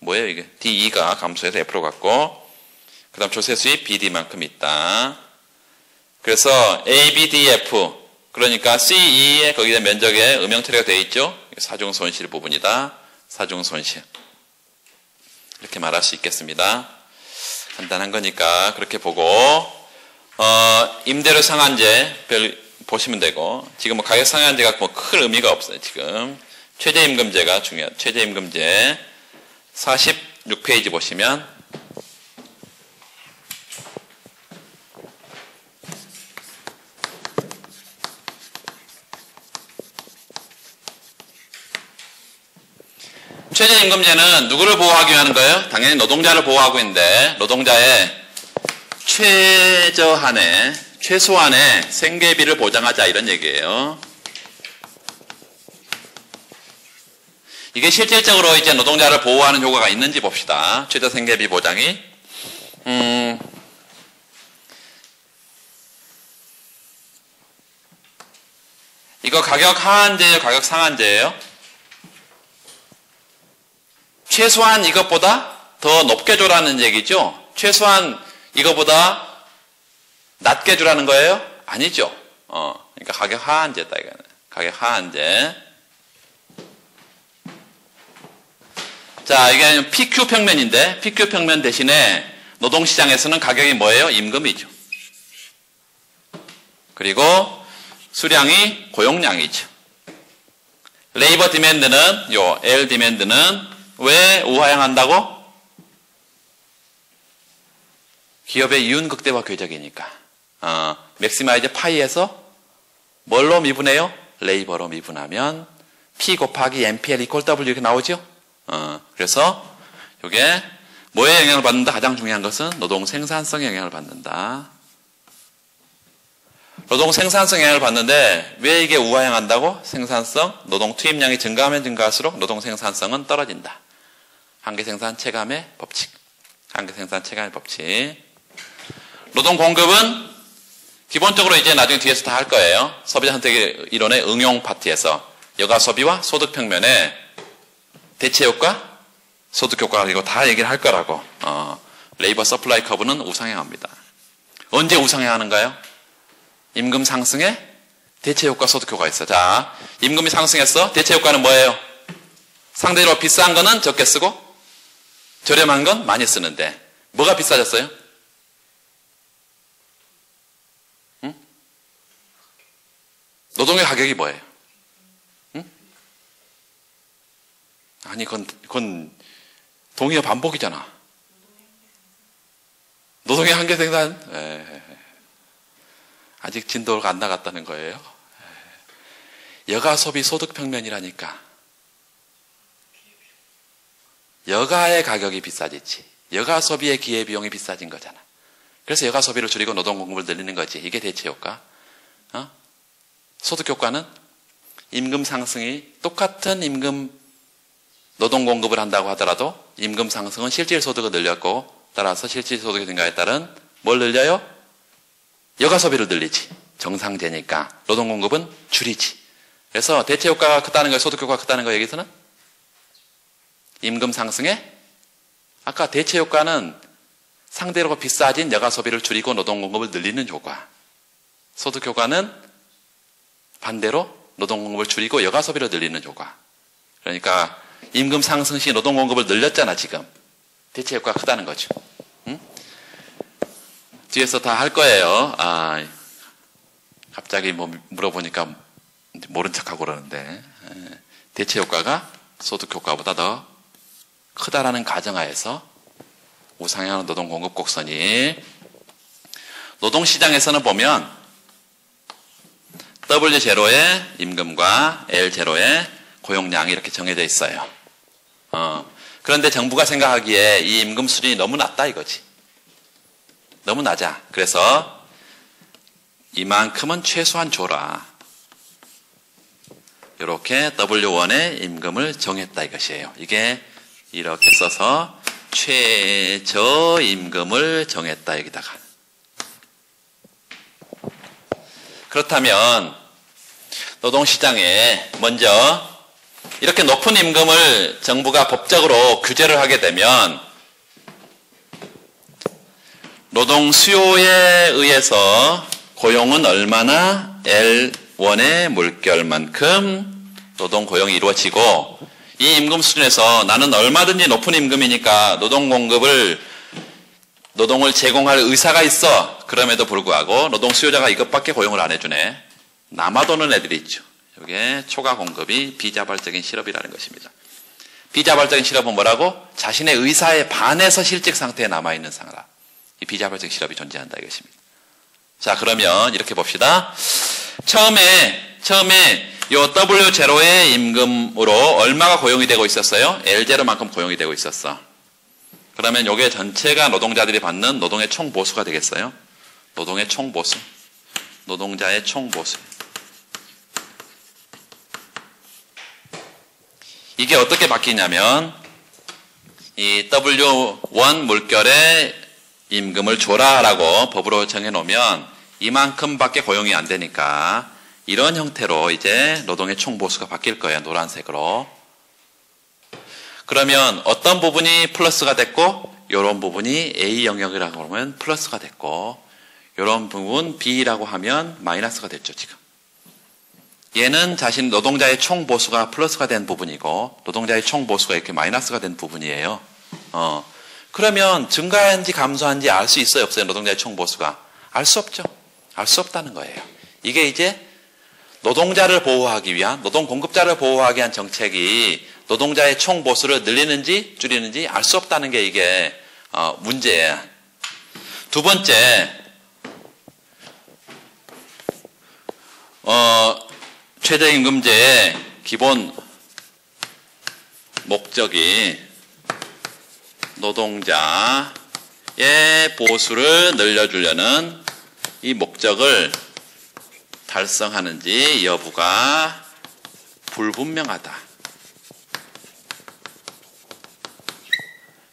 뭐예요 이게? DE가 감소해서 F로 갔고, 그 다음 조세 수입 BD만큼 있다. 그래서 ABDF, 그러니까 CE에 거기다 면적에 음영 처리가 되어 있죠. 사중 손실 부분이다. 사중 손실. 이렇게 말할 수 있겠습니다. 간단한 거니까 그렇게 보고, 임대료 상한제 보시면 되고, 지금 뭐 가격 상한제가 뭐 큰 의미가 없어요. 지금 최저임금제가 중요해요. 최저임금제 46페이지 보시면 최저임금제는 누구를 보호하기 위한 거예요? 당연히 노동자를 보호하고 있는데, 노동자의 최소한의 생계비를 보장하자 이런 얘기예요. 이게 실질적으로 이제 노동자를 보호하는 효과가 있는지 봅시다. 최저 생계비 보장이. 이거 가격 하한제예요? 가격 상한제예요? 최소한 이것보다 더 높게 줘라는 얘기죠? 최소한 이거보다 낮게 주라는 거예요? 아니죠. 그러니까 가격 하한제다, 이거는. 가격 하한제. 자, 이게 PQ 평면인데, PQ 평면 대신에 노동시장에서는 가격이 뭐예요? 임금이죠. 그리고 수량이 고용량이죠. 레이버 디맨드는, L 디맨드는 왜 우하향한다고? 기업의 이윤 극대화 궤적이니까. 맥시마이즈 파이에서 뭘로 미분해요? 레이버로 미분하면 P 곱하기 MPL equal W 이렇게 나오죠? 그래서 이게 뭐에 영향을 받는다? 가장 중요한 것은 노동 생산성에 영향을 받는다. 노동 생산성에 영향을 받는데 왜 이게 우하향한다고? 생산성, 노동 투입량이 증가하면 증가할수록 노동 생산성은 떨어진다. 한계생산 체감의 법칙. 한계생산 체감의 법칙. 노동 공급은 기본적으로 이제 나중에 뒤에서 다 할 거예요. 소비자 선택 이론의 응용 파트에서 여가 소비와 소득 평면에 대체 효과, 소득 효과 그리고 다 얘기를 할 거라고. 레이버 서플라이 커브는 우상향합니다. 언제 우상향하는가요? 임금 상승에 대체 효과, 소득 효과가 있어. 자, 임금이 상승했어. 대체 효과는 뭐예요? 상대적으로 비싼 거는 적게 쓰고 저렴한 건 많이 쓰는데 뭐가 비싸졌어요? 응? 노동의 가격이 뭐예요? 응? 아니 그건 동의어 반복이잖아. 노동의 한계 생산. 아직 진도가 안 나갔다는 거예요. 여가 소비 소득 평면이라니까. 여가의 가격이 비싸지지. 여가 소비의 기회비용이 비싸진 거잖아. 그래서 여가 소비를 줄이고 노동 공급을 늘리는 거지. 이게 대체 효과. 소득 효과는 임금 상승이 똑같은 임금 노동 공급을 한다고 하더라도 임금 상승은 실질 소득을 늘렸고 따라서 실질 소득의 증가에 따른 뭘 늘려요? 여가 소비를 늘리지. 정상제니까 노동 공급은 줄이지. 그래서 대체 효과가 크다는 거예요. 소득 효과가 크다는 거예요. 여기서는 임금 상승에 아까 대체 효과는 상대로 비싸진 여가 소비를 줄이고 노동 공급을 늘리는 효과. 소득 효과는 반대로 노동 공급을 줄이고 여가 소비를 늘리는 효과. 그러니까 임금 상승 시 노동 공급을 늘렸잖아 지금. 대체 효과가 크다는 거죠. 응? 뒤에서 다 할 거예요. 갑자기 뭐 물어보니까 모른 척하고 그러는데 대체 효과가 소득 효과보다 더 크다라는 가정하에서 우상향 노동 공급 곡선이 노동시장에서는 보면 W0의 임금과 L0의 고용량이 이렇게 정해져 있어요. 그런데 정부가 생각하기에 이 임금 수준이 너무 낮다 이거지. 너무 낮아. 그래서 이만큼은 최소한 줘라. 이렇게 W1의 임금을 정했다 이것이에요. 이게 이렇게 써서 최저임금을 정했다 여기다가. 그렇다면 노동시장에 먼저 이렇게 높은 임금을 정부가 법적으로 규제를 하게 되면 노동 수요에 의해서 고용은 얼마나 L1의 물결만큼 노동 고용이 이루어지고 이 임금 수준에서 나는 얼마든지 높은 임금이니까 노동을 제공할 의사가 있어. 그럼에도 불구하고 노동 수요자가 이것밖에 고용을 안 해주네. 남아도는 애들이 있죠. 이게 초과 공급이 비자발적인 실업이라는 것입니다. 비자발적인 실업은 뭐라고? 자신의 의사에 반해서 실직 상태에 남아있는 상황. 이 비자발적 실업이 존재한다 이것입니다. 자, 그러면 이렇게 봅시다. 처음에 요 W0의 임금으로 얼마가 고용이 되고 있었어요? L0만큼 고용이 되고 있었어. 그러면 요게 전체가 노동자들이 받는 노동의 총보수가 되겠어요? 노동의 총보수. 노동자의 총보수. 이게 어떻게 바뀌냐면 이 W1 물결의 임금을 줘라라고 법으로 정해놓으면 이만큼밖에 고용이 안 되니까 이런 형태로 이제 노동의 총보수가 바뀔 거예요. 노란색으로. 그러면 어떤 부분이 플러스가 됐고 이런 부분이 A 영역이라고 하면 플러스가 됐고 이런 부분 B라고 하면 마이너스가 됐죠. 지금. 얘는 자신 노동자의 총보수가 플러스가 된 부분이고 노동자의 총보수가 이렇게 마이너스가 된 부분이에요. 그러면 증가한지 감소한지 알 수 있어요? 없어요? 노동자의 총보수가. 알 수 없죠. 알 수 없다는 거예요. 이게 이제 노동자를 보호하기 위한, 노동 공급자를 보호하기 위한 정책이 노동자의 총보수를 늘리는지 줄이는지 알 수 없다는 게 이게 문제예요. 두 번째, 최저임금제의 기본 목적이 노동자의 보수를 늘려주려는 이 목적을 달성하는지 여부가 불분명하다.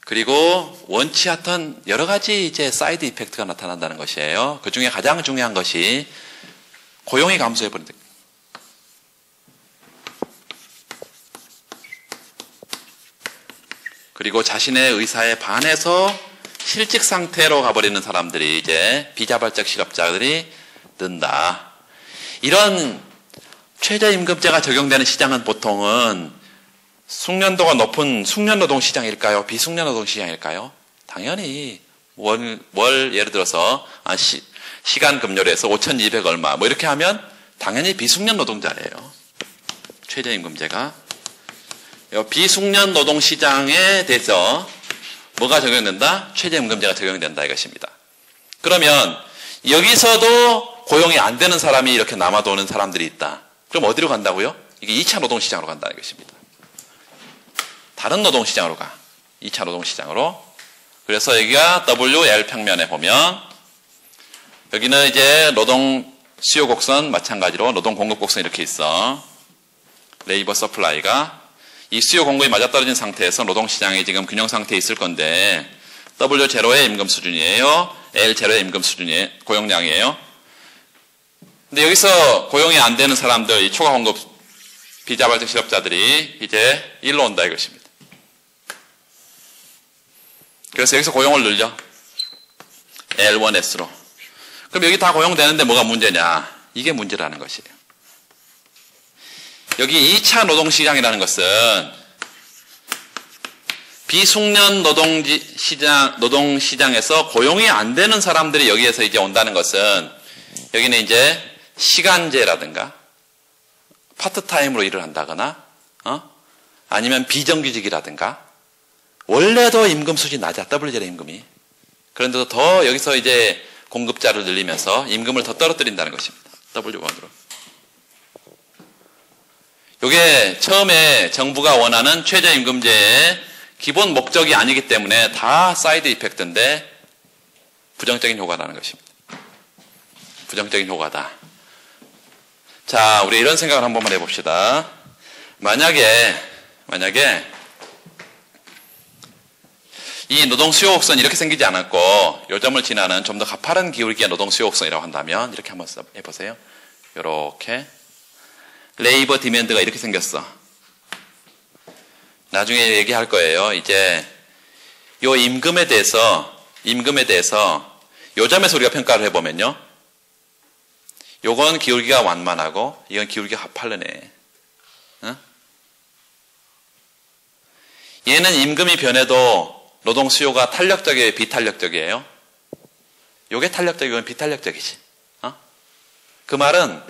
그리고 원치 않던 여러 가지 이제 사이드 이펙트가 나타난다는 것이에요. 그 중에 가장 중요한 것이 고용이 감소해버린다. 그리고 자신의 의사에 반해서 실직 상태로 가버리는 사람들이 이제 비자발적 실업자들이 는다. 이런 최저임금제가 적용되는 시장은 보통은 숙련도가 높은 숙련노동시장일까요? 비숙련노동시장일까요? 당연히 월 예를 들어서 시간 급료로 해서 5,200 얼마 뭐 이렇게 하면 당연히 비숙련노동자예요. 최저임금제가. 비숙련노동시장에 대해서 뭐가 적용된다? 최저임금제가 적용된다 이것입니다. 그러면 여기서도 고용이 안 되는 사람이 이렇게 남아도는 사람들이 있다. 그럼 어디로 간다고요? 이게 2차 노동시장으로 간다는 것입니다. 다른 노동시장으로 가. 2차 노동시장으로. 그래서 여기가 WL 평면에 보면 여기는 이제 노동 수요 곡선 마찬가지로 노동 공급 곡선 이렇게 있어. 레이버 서플라이가 이 수요 공급이 맞아떨어진 상태에서 노동시장이 지금 균형 상태에 있을 건데 W0의 임금 수준이에요. L0의 임금 수준이에요. 고용량이에요. 근데 여기서 고용이 안 되는 사람들, 이 초과 공급 비자발적 실업자들이 이제 일로 온다 이것입니다. 그래서 여기서 고용을 늘려. L1S로. 그럼 여기 다 고용되는데 뭐가 문제냐? 이게 문제라는 것이에요. 여기 2차 노동시장이라는 것은 비숙련 노동시장에서 고용이 안 되는 사람들이 여기에서 이제 온다는 것은 여기는 이제 시간제라든가 파트타임으로 일을 한다거나 아니면 비정규직이라든가 원래도 임금 수준이 낮아. WL의 임금이. 그런데도 더 여기서 이제 공급자를 늘리면서 임금을 더 떨어뜨린다는 것입니다. W1으로. 이게 처음에 정부가 원하는 최저임금제의 기본 목적이 아니기 때문에 다 사이드 이펙트인데 부정적인 효과라는 것입니다. 부정적인 효과다. 자, 우리 이런 생각을 한 번만 해봅시다. 만약에 이 노동 수요 곡선이 이렇게 생기지 않았고 요점을 지나는 좀 더 가파른 기울기의 노동 수요 곡선이라고 한다면 이렇게 한번 해보세요. 이렇게 레이버 디맨드가 이렇게 생겼어. 나중에 얘기할 거예요. 이제 요 임금에 대해서 요점에서 우리가 평가를 해보면요. 요건 기울기가 완만하고 이건 기울기가 가파르네. 어? 얘는 임금이 변해도 노동 수요가 탄력적이에요, 비탄력적이에요? 요게 탄력적이고 비탄력적이지. 그 말은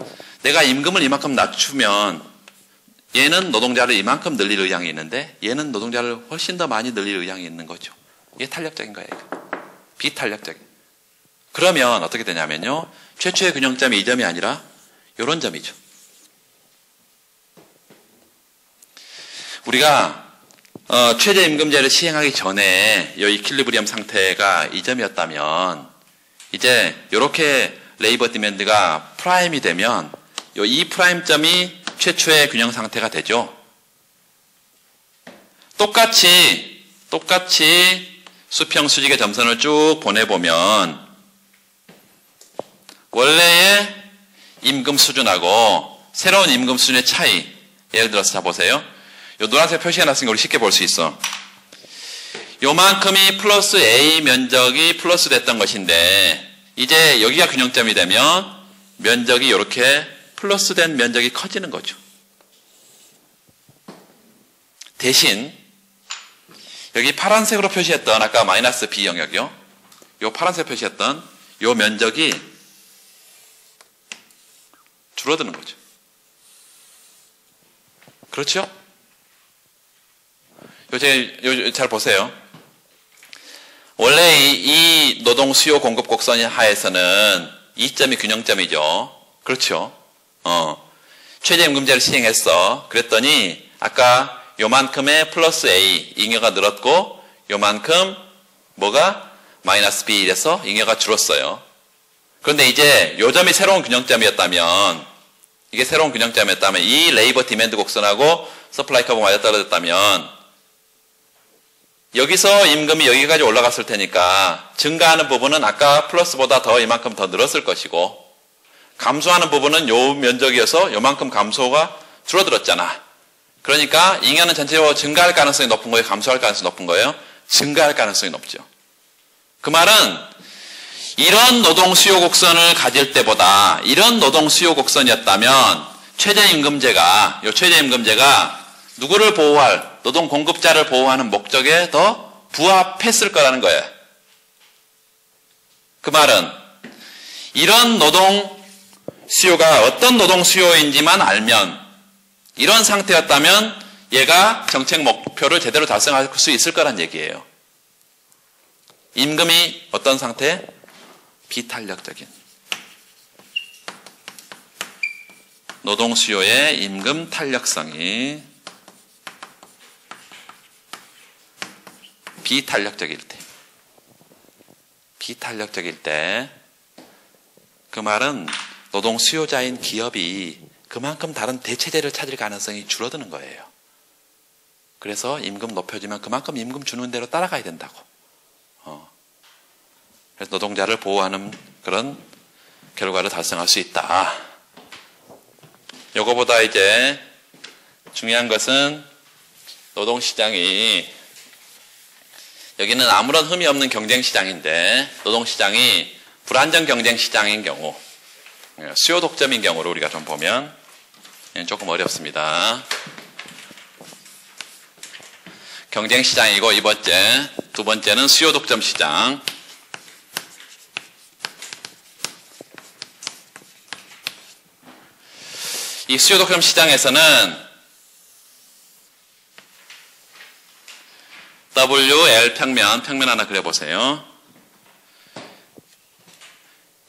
내가 임금을 이만큼 낮추면 얘는 노동자를 이만큼 늘릴 의향이 있는데 얘는 노동자를 훨씬 더 많이 늘릴 의향이 있는 거죠. 이게 탄력적인 거예요. 비탄력적인. 그러면 어떻게 되냐면요. 최초의 균형점이 이 점이 아니라 이런 점이죠. 우리가 최저임금제를 시행하기 전에 이 이퀄리브리엄 상태가 이 점이었다면 이제 이렇게 레이버 디맨드가 프라임이 되면 이 프라임점이 최초의 균형 상태가 되죠. 똑같이 수평 수직의 점선을 쭉 보내보면 원래의 임금 수준하고 새로운 임금 수준의 차이, 예를 들어서 자 보세요. 요 노란색 표시해놨으니까 우리 쉽게 볼 수 있어. 요만큼이 플러스 A 면적이 플러스 됐던 것인데 이제 여기가 균형점이 되면 면적이 이렇게 플러스 된 면적이 커지는 거죠. 대신 여기 파란색으로 표시했던 아까 마이너스 B 영역이요. 요 파란색 표시했던 요 면적이 줄어드는 거죠. 그렇죠? 잘 보세요. 원래 이 노동 수요 공급 곡선 하에서는 이 점이 균형점이죠. 그렇죠? 최저임금제를 시행했어. 그랬더니 아까 요만큼의 플러스 A 잉여가 늘었고 요만큼 뭐가 마이너스 B 이래서 잉여가 줄었어요. 그런데 이제 요 점이 새로운 균형점이었다면 이 레이버 디맨드 곡선하고 서플라이 커브가 맞아떨어졌다면 여기서 임금이 여기까지 올라갔을 테니까 증가하는 부분은 아까 플러스보다 더 이만큼 더 늘었을 것이고 감소하는 부분은 요 면적이어서 요만큼 감소가 줄어들었잖아. 그러니까 잉여는 전체적으로 증가할 가능성이 높은 거예요? 감소할 가능성이 높은 거예요? 증가할 가능성이 높죠. 그 말은 이런 노동 수요 곡선을 가질 때보다 이런 노동 수요 곡선이었다면 최저임금제가 누구를 보호할, 노동 공급자를 보호하는 목적에 더 부합했을 거라는 거예요. 그 말은 이런 노동 수요가 어떤 노동 수요인지만 알면, 이런 상태였다면 얘가 정책 목표를 제대로 달성할 수 있을 거란 얘기예요. 임금이 어떤 상태? 비탄력적인. 노동 수요의 임금 탄력성이 비탄력적일 때, 그 말은 노동 수요자인 기업이 그만큼 다른 대체제를 찾을 가능성이 줄어드는 거예요. 그래서 임금 높여주면 그만큼 임금 주는 대로 따라가야 된다고. 그래서 노동자를 보호하는 그런 결과를 달성할 수 있다. 요거보다 이제 중요한 것은 노동시장이, 여기는 아무런 흠이 없는 경쟁시장인데 노동시장이 불안정 경쟁시장인 경우, 수요 독점인 경우로 우리가 좀 보면 조금 어렵습니다. 경쟁시장이고 두 번째는 수요 독점 시장. 이 수요 독점 시장에서는 WL 평면 하나 그려보세요.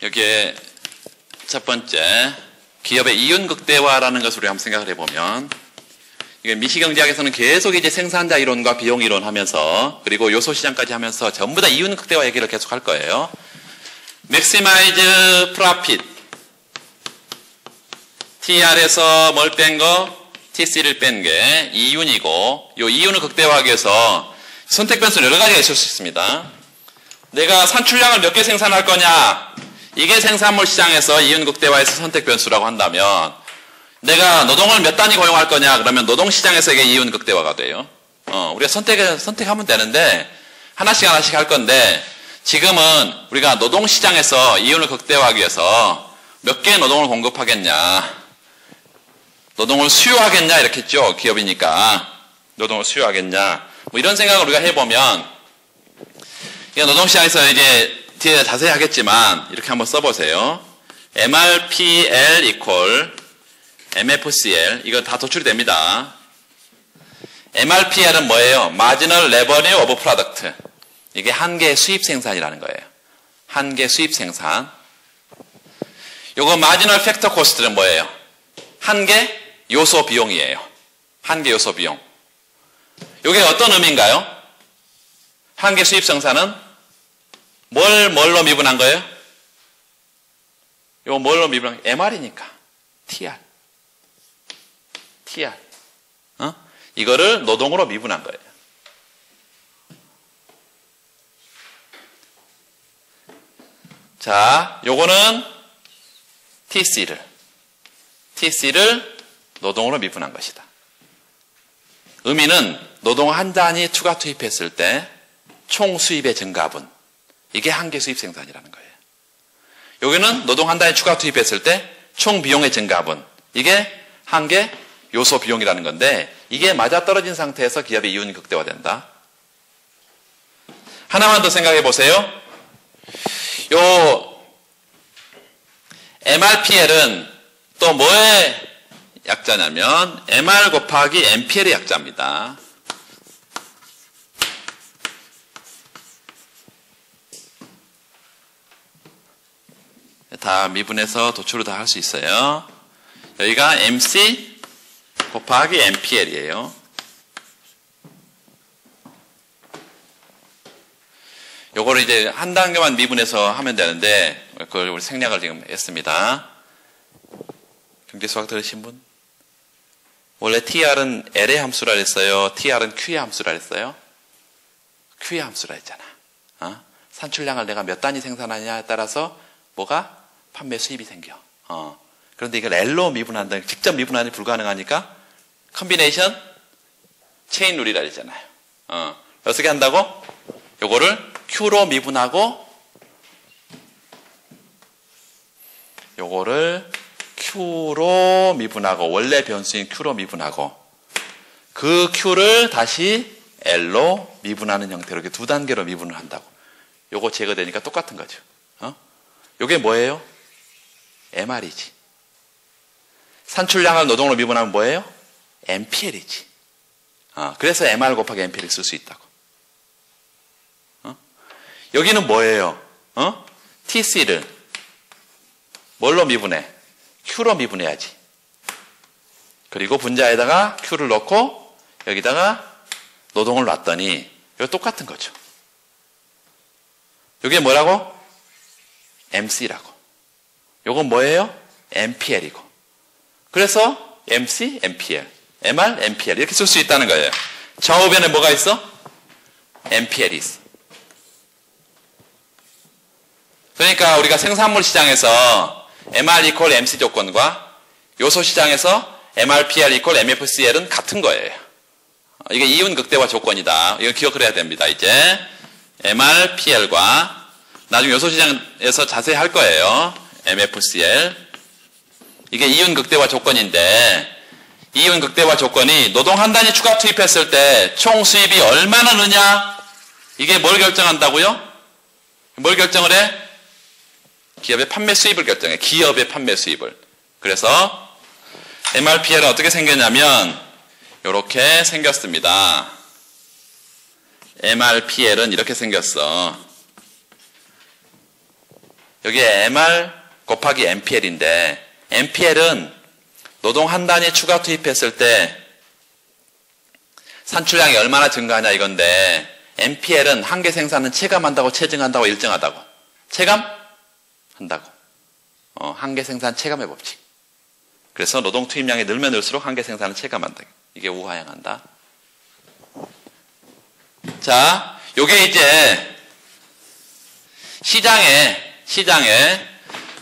여기에 첫 번째, 기업의 이윤 극대화라는 것을 우리 한번 생각을 해보면, 이게 미시경제학에서는 계속 이제 생산자 이론과 비용 이론 하면서, 그리고 요소 시장까지 하면서 전부 다 이윤 극대화 얘기를 계속 할 거예요. Maximize Profit. TR에서 뭘 뺀 거? TC를 뺀 게 이윤이고, 이 이윤을 극대화하기 위해서 선택 변수는 여러 가지가 있을 수 있습니다. 내가 산출량을 몇 개 생산할 거냐? 이게 생산물 시장에서 이윤 극대화에서 선택 변수라고 한다면, 내가 노동을 몇 단위 고용할 거냐? 그러면 노동 시장에서 이게 이윤 극대화가 돼요. 우리가 선택하면 되는데 하나씩 할 건데, 지금은 우리가 노동 시장에서 이윤을 극대화하기 위해서 몇 개의 노동을 공급하겠냐? 노동을 수요하겠냐? 이렇게 했죠. 기업이니까. 노동을 수요하겠냐? 뭐 이런 생각을 우리가 해보면, 노동시장에서 이제 뒤에 자세히 하겠지만, 이렇게 한번 써보세요. MRPL equal MFCL. 이거 다 도출이 됩니다. MRPL은 뭐예요? Marginal Revenue of Product. 이게 한계 수입 생산이라는 거예요. 한계 수입 생산. 요거 Marginal Factor Cost는 뭐예요? 한계 요소 비용이에요. 한계 요소 비용. 요게 어떤 의미인가요? 한계 수입 생산은 뭘로 미분한 거예요? 요거 뭘로 미분한 거예요? MR이니까. TR. 이거를 노동으로 미분한 거예요. 자, 요거는 TC를 노동으로 미분한 것이다. 의미는 노동 한 단위 추가 투입했을 때 총 수입의 증가분, 이게 한계 수입 생산이라는 거예요. 여기는 노동 한 단위 추가 투입했을 때 총 비용의 증가분, 이게 한계 요소 비용이라는 건데, 이게 맞아떨어진 상태에서 기업의 이윤이 극대화된다. 하나만 더 생각해 보세요. 요 MRPL은 또 뭐의 약자냐면 MR 곱하기 MPL의 약자입니다. 다 미분해서 도출을 다 할 수 있어요. 여기가 MC 곱하기 MPL이에요. 요거를 이제 한 단계만 미분해서 하면 되는데, 그걸 우리 생략을 지금 했습니다. 경제수학 들으신 분? 원래 TR은 L의 함수라 했어요? TR은 Q의 함수라 했어요? Q의 함수라 했잖아. 산출량을 내가 몇 단위 생산하냐에 따라서 뭐가? 판매 수입이 생겨. 그런데 이걸 L로 미분한다. 직접 미분하니 불가능하니까 컨비네이션 체인 룰이라 했잖아요. 어떻게 한다고? 요거를 Q로 미분하고 요거를 Q로 미분하고 원래 변수인 Q로 미분하고 그 Q를 다시 L로 미분하는 형태로 이렇게 두 단계로 미분을 한다고. 요거 제거되니까 똑같은 거죠. 요게 뭐예요? MR이지. 산출량을 노동으로 미분하면 뭐예요? MPL이지. 그래서 MR 곱하기 MPL을 쓸 수 있다고. 여기는 뭐예요? TC를 뭘로 미분해? Q로 미분해야지. 그리고 분자에다가 Q를 넣고 여기다가 노동을 놨더니 이거 똑같은 거죠. 이게 뭐라고? MC라고. 이건 뭐예요? MPL이고. 그래서 MC, MPL, MR, MPL 이렇게 쓸 수 있다는 거예요. 좌우변에 뭐가 있어? MPL이 있어. 그러니까 우리가 생산물 시장에서 MR 이퀄 MC 조건과 요소 시장에서 MRPL 이퀄 MFCL은 같은 거예요. 이게 이윤 극대화 조건이다. 이거 기억을 해야 됩니다. 이제 MRPL과 나중에 요소 시장에서 자세히 할 거예요. MFCL. 이게 이윤 극대화 조건인데 이윤 극대화 조건이 노동 한 단위 추가 투입했을 때 총 수입이 얼마나 느냐? 이게 뭘 결정한다고요? 뭘 결정을 해? 기업의 판매 수입을 결정해. 기업의 판매 수입을. 그래서 MRPL은 어떻게 생겼냐면 이렇게 생겼습니다. MRPL은 이렇게 생겼어. 여기에 MR 곱하기 MPL인데 MPL은 노동 한 단위 추가 투입했을 때 산출량이 얼마나 증가하냐 이건데 MPL은 한계 생산은 체감한다고 체증한다고 일정하다고. 체감한다고. 한계 생산 체감의 법칙. 그래서 노동 투입량이 늘면 늘수록 한계 생산은 체감한다. 이게 우하향한다. 자, 요게 이제 시장에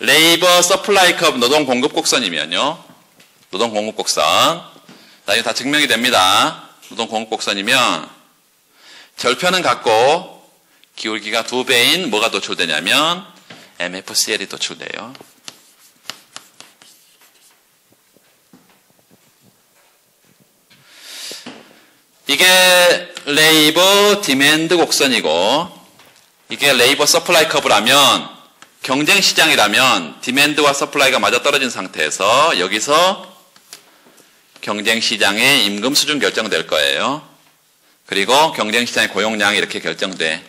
레이버 서플라이 커브 노동 공급 곡선이면요. 노동 공급 곡선. 나중에 다 증명이 됩니다. 노동 공급 곡선이면 절편은 같고 기울기가 2배인 뭐가 도출되냐면 MFCL이 도출돼요. 이게 레이버 디맨드 곡선이고 이게 레이버 서플라이 커브라면 경쟁 시장이라면 디맨드와 서플라이가 맞아떨어진 상태에서 여기서 경쟁 시장의 임금 수준 결정될 거예요. 그리고 경쟁 시장의 고용량이 이렇게 결정돼.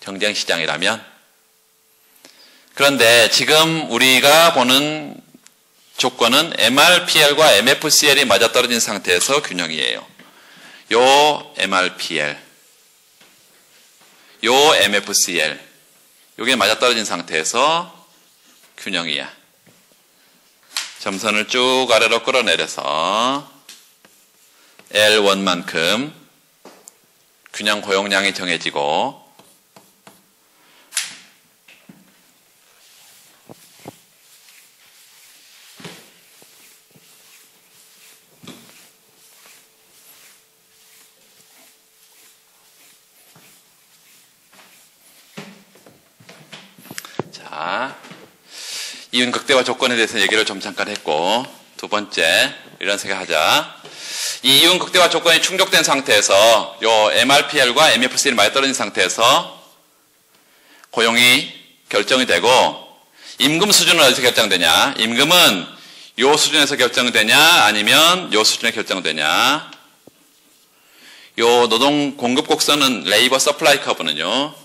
경쟁 시장이라면. 그런데 지금 우리가 보는 조건은 MRPL과 MFCL이 맞아떨어진 상태에서 균형이에요. 요 MRPL, 요 MFCL, 요게 맞아떨어진 상태에서 균형이야. 점선을 쭉 아래로 끌어내려서 L1만큼 균형 고용량이 정해지고 이윤 극대화 조건에 대해서 얘기를 좀 잠깐 했고 두 번째 이런 생각하자. 이 이윤 극대화 조건이 충족된 상태에서 요 MRPL과 MFC를 맞아떨어진 상태에서 고용이 결정이 되고 임금 수준은 어디서 결정되냐? 임금은 요 수준에서 결정되냐 아니면 요 수준에 결정되냐? 요 노동 공급 곡선은 레이버 서플라이 커브는요.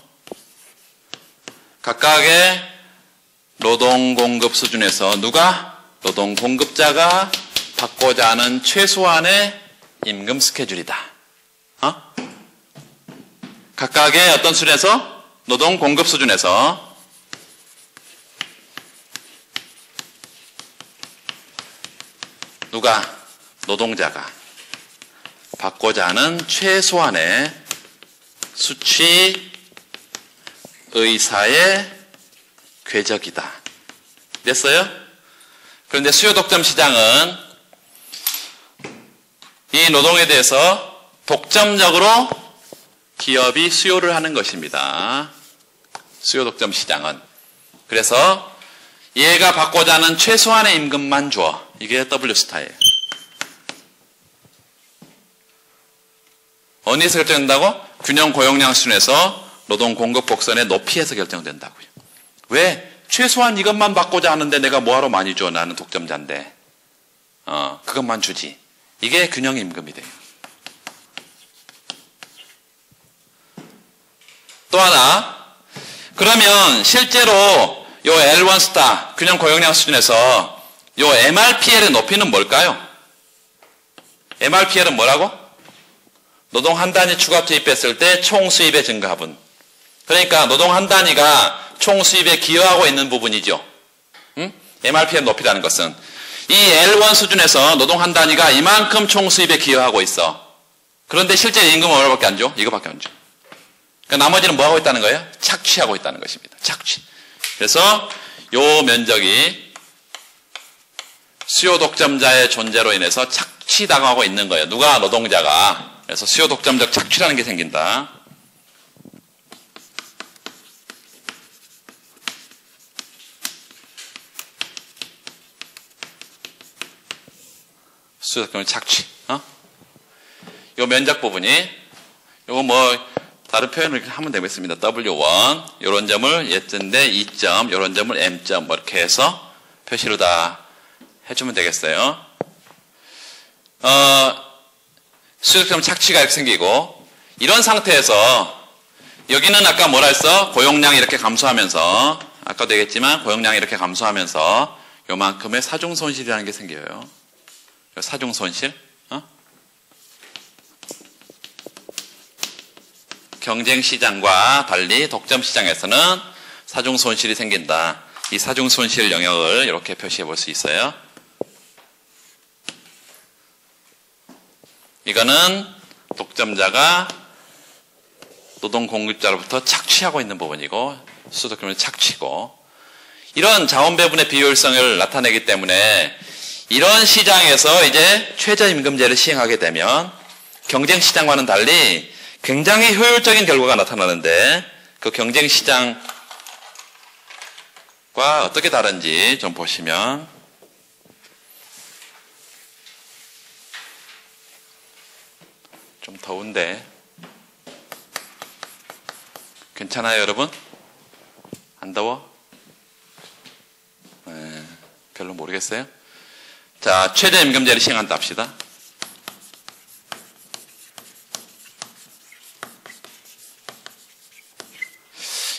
각각의 노동 공급 수준에서 누가? 노동 공급자가 받고자 하는 최소한의 임금 스케줄이다. 각각의 어떤 수준에서? 노동 공급 수준에서 누가? 노동자가 받고자 하는 최소한의 수취 의사의 궤적이다. 됐어요? 그런데 수요 독점 시장은 이 노동에 대해서 독점적으로 기업이 수요를 하는 것입니다. 수요 독점 시장은. 그래서 얘가 받고자 하는 최소한의 임금만 줘. 이게 W 스타예요. 어디에서 결정된다고? 균형 고용량 수준에서 노동 공급 곡선의 높이에서 결정된다고요. 왜? 최소한 이것만 받고자 하는데 내가 뭐하러 많이 줘? 나는 독점자인데. 그것만 주지. 이게 균형 임금이 돼요. 또 하나. 그러면 실제로 요 L1 스타 균형 고용량 수준에서 요 MRPL의 높이는 뭘까요? MRPL은 뭐라고? 노동 한 단위 추가 투입했을 때 총 수입의 증가분. 그러니까 노동 한 단위가 총 수입에 기여하고 있는 부분이죠. MRPL 높이라는 것은 이 L1 수준에서 노동 한 단위가 이만큼 총 수입에 기여하고 있어. 그런데 실제 임금은 얼마밖에 안 줘? 이거밖에 안 줘. 그러니까 나머지는 뭐 하고 있다는 거예요? 착취하고 있다는 것입니다. 착취. 그래서 요 면적이 수요 독점자의 존재로 인해서 착취당하고 있는 거예요. 누가? 노동자가. 그래서 수요 독점적 착취라는 게 생긴다. 수요 독점적 착취. 요 면적 부분이 요거 뭐 다른 표현을 하면 되겠습니다. W1 요런 점을 예전데 2점 요런 점을 M점 뭐 이렇게 해서 표시로 다 해주면 되겠어요. 수요점 착취가 이렇게 생기고 이런 상태에서 여기는 아까 뭐라 했어? 고용량이 이렇게 감소하면서 아까도 얘기했지만 고용량이 이렇게 감소하면서 요만큼의 사중손실이라는 게 생겨요. 요 사중손실. 경쟁시장과 달리 독점시장에서는 사중손실이 생긴다. 이 사중손실 영역을 이렇게 표시해 볼 수 있어요. 이거는 독점자가 노동공급자로부터 착취하고 있는 부분이고 수도금은 착취고 이런 자원배분의 비효율성을 나타내기 때문에 이런 시장에서 이제 최저임금제를 시행하게 되면 경쟁시장과는 달리 굉장히 효율적인 결과가 나타나는데 그 경쟁시장과 어떻게 다른지 좀 보시면 좀 더운데 괜찮아요 여러분? 안 더워? 별로 모르겠어요? 자, 최저임금제를 시행한다 합시다.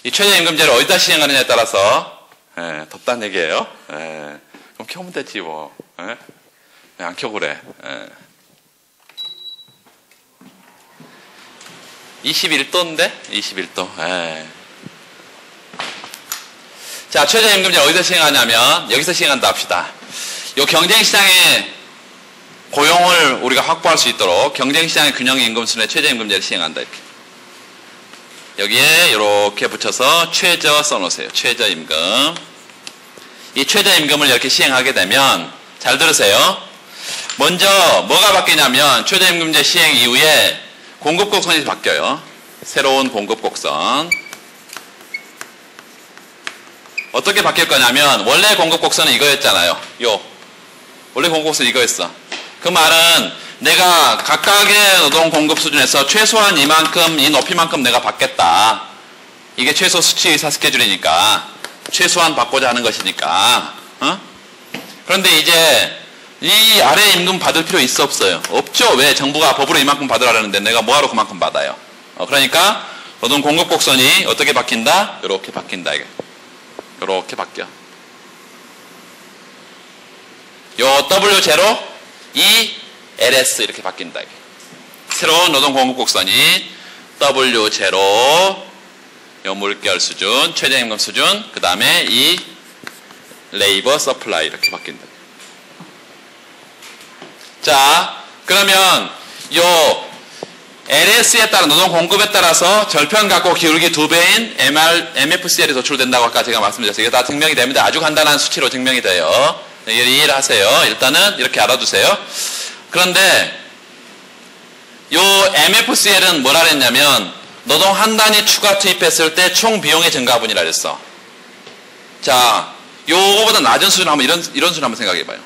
이 최저임금제를 어디다 시행하느냐에 따라서 덥다는 얘기예요. 그럼 켜면 되지 뭐. 왜 안 켜고 그래. 21도인데? 21도. 자, 최저임금제를 어디서 시행하냐면 여기서 시행한다 합시다. 이 경쟁시장의 고용을 우리가 확보할 수 있도록 경쟁시장의 균형임금 수준의 최저임금제를 시행한다 이렇게. 여기에 이렇게 붙여서 최저 써놓으세요. 최저임금. 이 최저임금을 이렇게 시행하게 되면 잘 들으세요. 먼저 뭐가 바뀌냐면 최저임금제 시행 이후에 공급곡선이 바뀌어요. 새로운 공급곡선. 어떻게 바뀔 거냐면 원래 공급곡선은 이거였잖아요. 원래 공급곡선 이거였어. 그 말은 내가 각각의 노동 공급 수준에서 최소한 이만큼, 이 높이만큼 내가 받겠다. 이게 최소 수치 의사 스케줄이니까 최소한 받고자 하는 것이니까. 그런데 이제 이 아래 임금 받을 필요 있어 없어요? 없죠. 왜? 정부가 법으로 이만큼 받으라는데 내가 뭐하러 그만큼 받아요? 그러니까 노동 공급 곡선이 어떻게 바뀐다? 이렇게 바뀐다. 이게 이렇게 바뀌어. 요 W0 이 LS 이렇게 바뀐다. 이게. 새로운 노동 공급 곡선이 W0 요 물결 수준, 최저임금 수준, 그 다음에 이 레이버 서플라이 이렇게 바뀐다. 자, 그러면 요 LS에 따라 노동 공급에 따라서 절편 갖고 기울기 2배인 MFCL이 도출된다고 아까 제가 말씀드렸어요. 이게 다 증명이 됩니다. 아주 간단한 수치로 증명이 돼요. 이해를 하세요. 일단은 이렇게 알아두세요. 그런데 요 MFCL은 뭐라 그랬냐면 노동 한 단위 추가 투입했을 때 총 비용의 증가분이라 그랬어. 자, 요거보다 낮은 수준 한번 이런 수준 한번 생각해 봐요.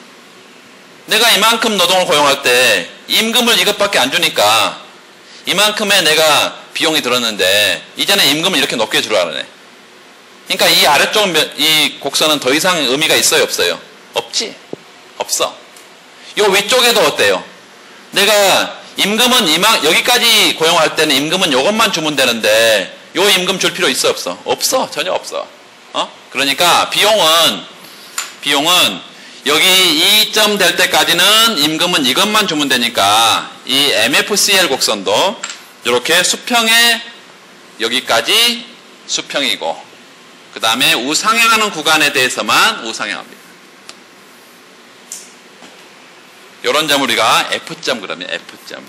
내가 이만큼 노동을 고용할 때 임금을 이것밖에 안 주니까 이만큼의 내가 비용이 들었는데 이제는 임금을 이렇게 높게 주라네. 그러니까 이 아래쪽 이 곡선은 더 이상 의미가 있어요, 없어요? 없지. 없어. 요 위쪽에도 어때요? 내가 임금은 여기까지 고용할 때는 임금은 요것만 주면 되는데 요 임금 줄 필요 있어, 없어? 없어. 전혀 없어. 그러니까 비용은 여기 2점 될 때까지는 임금은 이것만 주면 되니까 이 MFCL 곡선도 이렇게 수평에 여기까지 수평이고 그 다음에 우상향하는 구간에 대해서만 우상향합니다. 이런 점 우리가 F점 그러면 F점.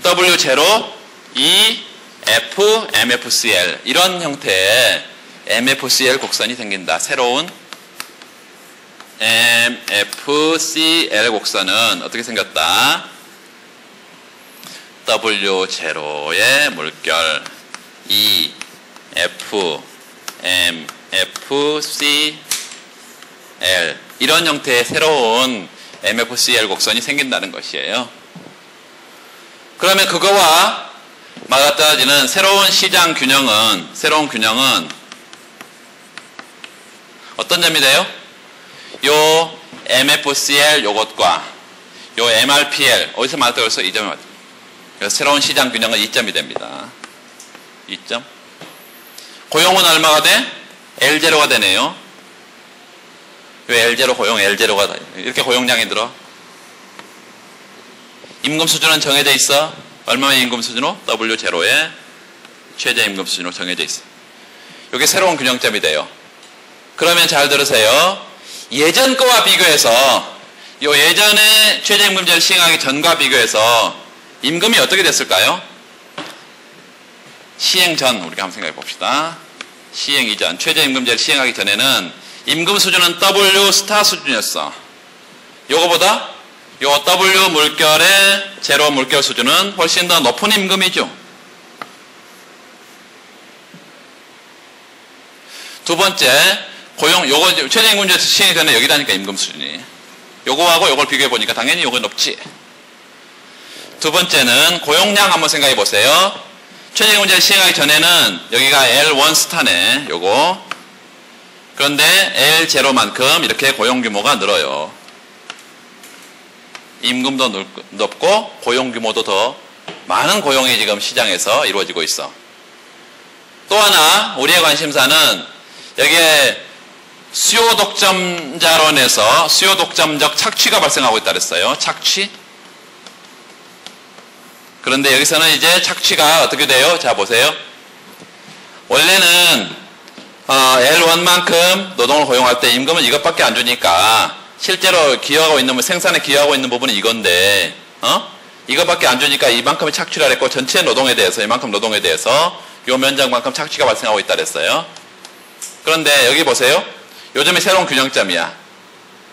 W0, E, F, MFCL 이런 형태의 MFCL 곡선이 생긴다. 새로운 MFCL 곡선은 어떻게 생겼다? W0의 물결 E, F, M, F, C, L 이런 형태의 새로운 MFCL 곡선이 생긴다는 것이에요. 그러면 그거와 맞아떨어지는 새로운 균형은 어떤 점이 돼요? 요 MFCL 요것과 요 MRPL 어디서 맞아떨어져서 이 점이 맞아요. 그래서 새로운 시장 균형은 2점이 됩니다. 2점. 고용은 얼마가 돼? L0가 되네요. 왜 L0 고용 L0가 이렇게 고용량이 들어? 임금 수준은 정해져 있어. 얼마의 임금 수준으로? W0의 최저 임금 수준으로 정해져 있어. 이게 새로운 균형점이 돼요. 그러면 잘 들으세요. 예전 거와 비교해서 요 예전에 최저임금제를 시행하기 전과 비교해서 임금이 어떻게 됐을까요? 시행 전 우리가 한번 생각해 봅시다. 시행 이전 최저임금제를 시행하기 전에는 임금 수준은 W 스타 수준이었어. 요거보다 요 W 물결의 제로 물결 수준은 훨씬 더 높은 임금이죠. 두 번째 고용 요거 최저임금제 시행이 전에 여기다니까 임금 수준이 요거하고 요걸 비교해 보니까 당연히 요거 높지. 두 번째는 고용량 한번 생각해 보세요. 최저임금제를 시행하기 전에는 여기가 L1 스타네 요거. 그런데 L0만큼 이렇게 고용 규모가 늘어요. 임금도 높고 고용 규모도 더 많은 고용이 지금 시장에서 이루어지고 있어. 또 하나 우리의 관심사는 여기에 수요 독점자론에서 수요 독점적 착취가 발생하고 있다 그랬어요. 착취. 그런데 여기서는 이제 착취가 어떻게 돼요? 자 보세요. 원래는 L1만큼 노동을 고용할 때 임금은 이것밖에 안 주니까 실제로 기여하고 있는 생산에 기여하고 있는 부분은 이건데 이것밖에 안 주니까 이만큼의 착취를 했고 전체 노동에 대해서 이만큼 노동에 대해서 요 면적만큼 착취가 발생하고 있다 그랬어요. 그런데 여기 보세요. 요즘에 새로운 균형점이야.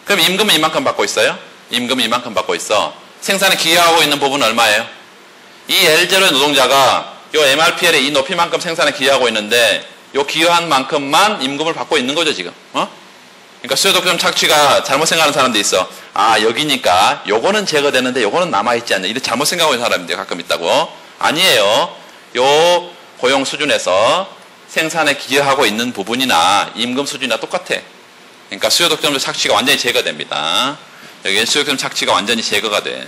그럼 임금은 이만큼 받고 있어요? 임금은 이만큼 받고 있어. 생산에 기여하고 있는 부분은 얼마예요? 이 L0의 노동자가 요 MRPL의 이 높이만큼 생산에 기여하고 있는데 요 기여한 만큼만 임금을 받고 있는 거죠 지금. 그러니까 수요독점 착취가 잘못 생각하는 사람도 있어. 아 여기니까 요거는 제거되는데 요거는 남아있지 않냐 이렇게 잘못 생각하는 사람들이 가끔 있다고. 아니에요. 요 고용 수준에서 생산에 기여하고 있는 부분이나 임금 수준이나 똑같아. 그러니까 수요독점 착취가 완전히 제거됩니다. 여기 수요독점 착취가 완전히 제거가 돼.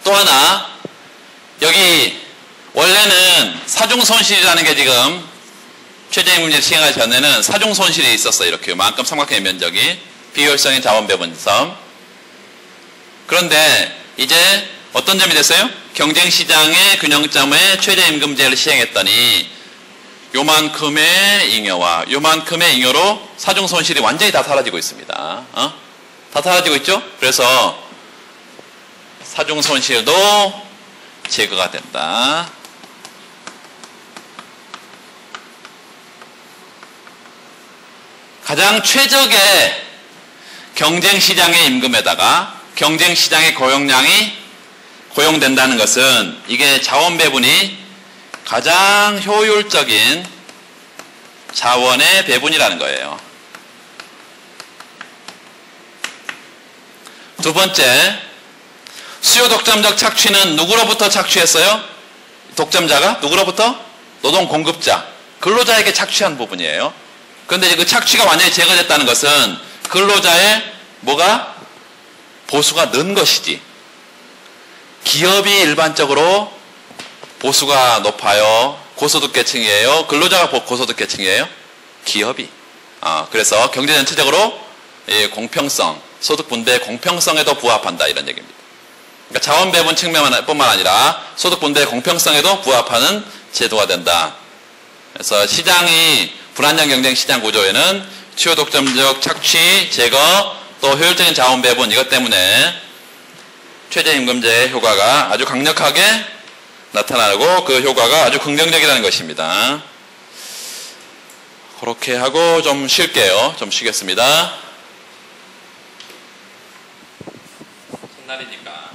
또 하나 여기 원래는 사중손실이라는 게 지금 최저임금제 시행하기 전에는 사중손실이 있었어. 이렇게 요만큼 삼각형의 면적이 비효율성인 자원배분성. 그런데 이제 어떤 점이 됐어요? 경쟁시장의 균형점에 최저임금제를 시행했더니 요만큼의 잉여와 요만큼의 잉여로 사중손실이 완전히 다 사라지고 있습니다. 다 사라지고 있죠? 그래서 사중손실도 제거가 된다. 가장 최적의 경쟁시장의 임금에다가 경쟁시장의 고용량이 고용된다는 것은 이게 자원 배분이 가장 효율적인 자원의 배분이라는 거예요. 두 번째, 수요 독점적 착취는 누구로부터 착취했어요? 독점자가 누구로부터? 노동 공급자, 근로자에게 착취한 부분이에요. 그런데 그 착취가 완전히 제거됐다는 것은 근로자의 뭐가? 보수가 는 것이지. 기업이 일반적으로 보수가 높아요. 고소득 계층이에요. 근로자가 고소득 계층이에요. 기업이. 그래서 경제 전체적으로 공평성, 소득 분배의 공평성에도 부합한다 이런 얘기입니다. 그러니까 자원 배분 측면뿐만 아니라 소득 분배의 공평성에도 부합하는 제도가 된다. 그래서 시장이 불안정 경쟁 시장 구조에는 수요 독점적 착취 제거 또 효율적인 자원 배분 이것 때문에 최저임금제의 효과가 아주 강력하게 나타나고 그 효과가 아주 긍정적이라는 것입니다. 그렇게 하고 좀 쉴게요. 좀 쉬겠습니다. 첫날이니까.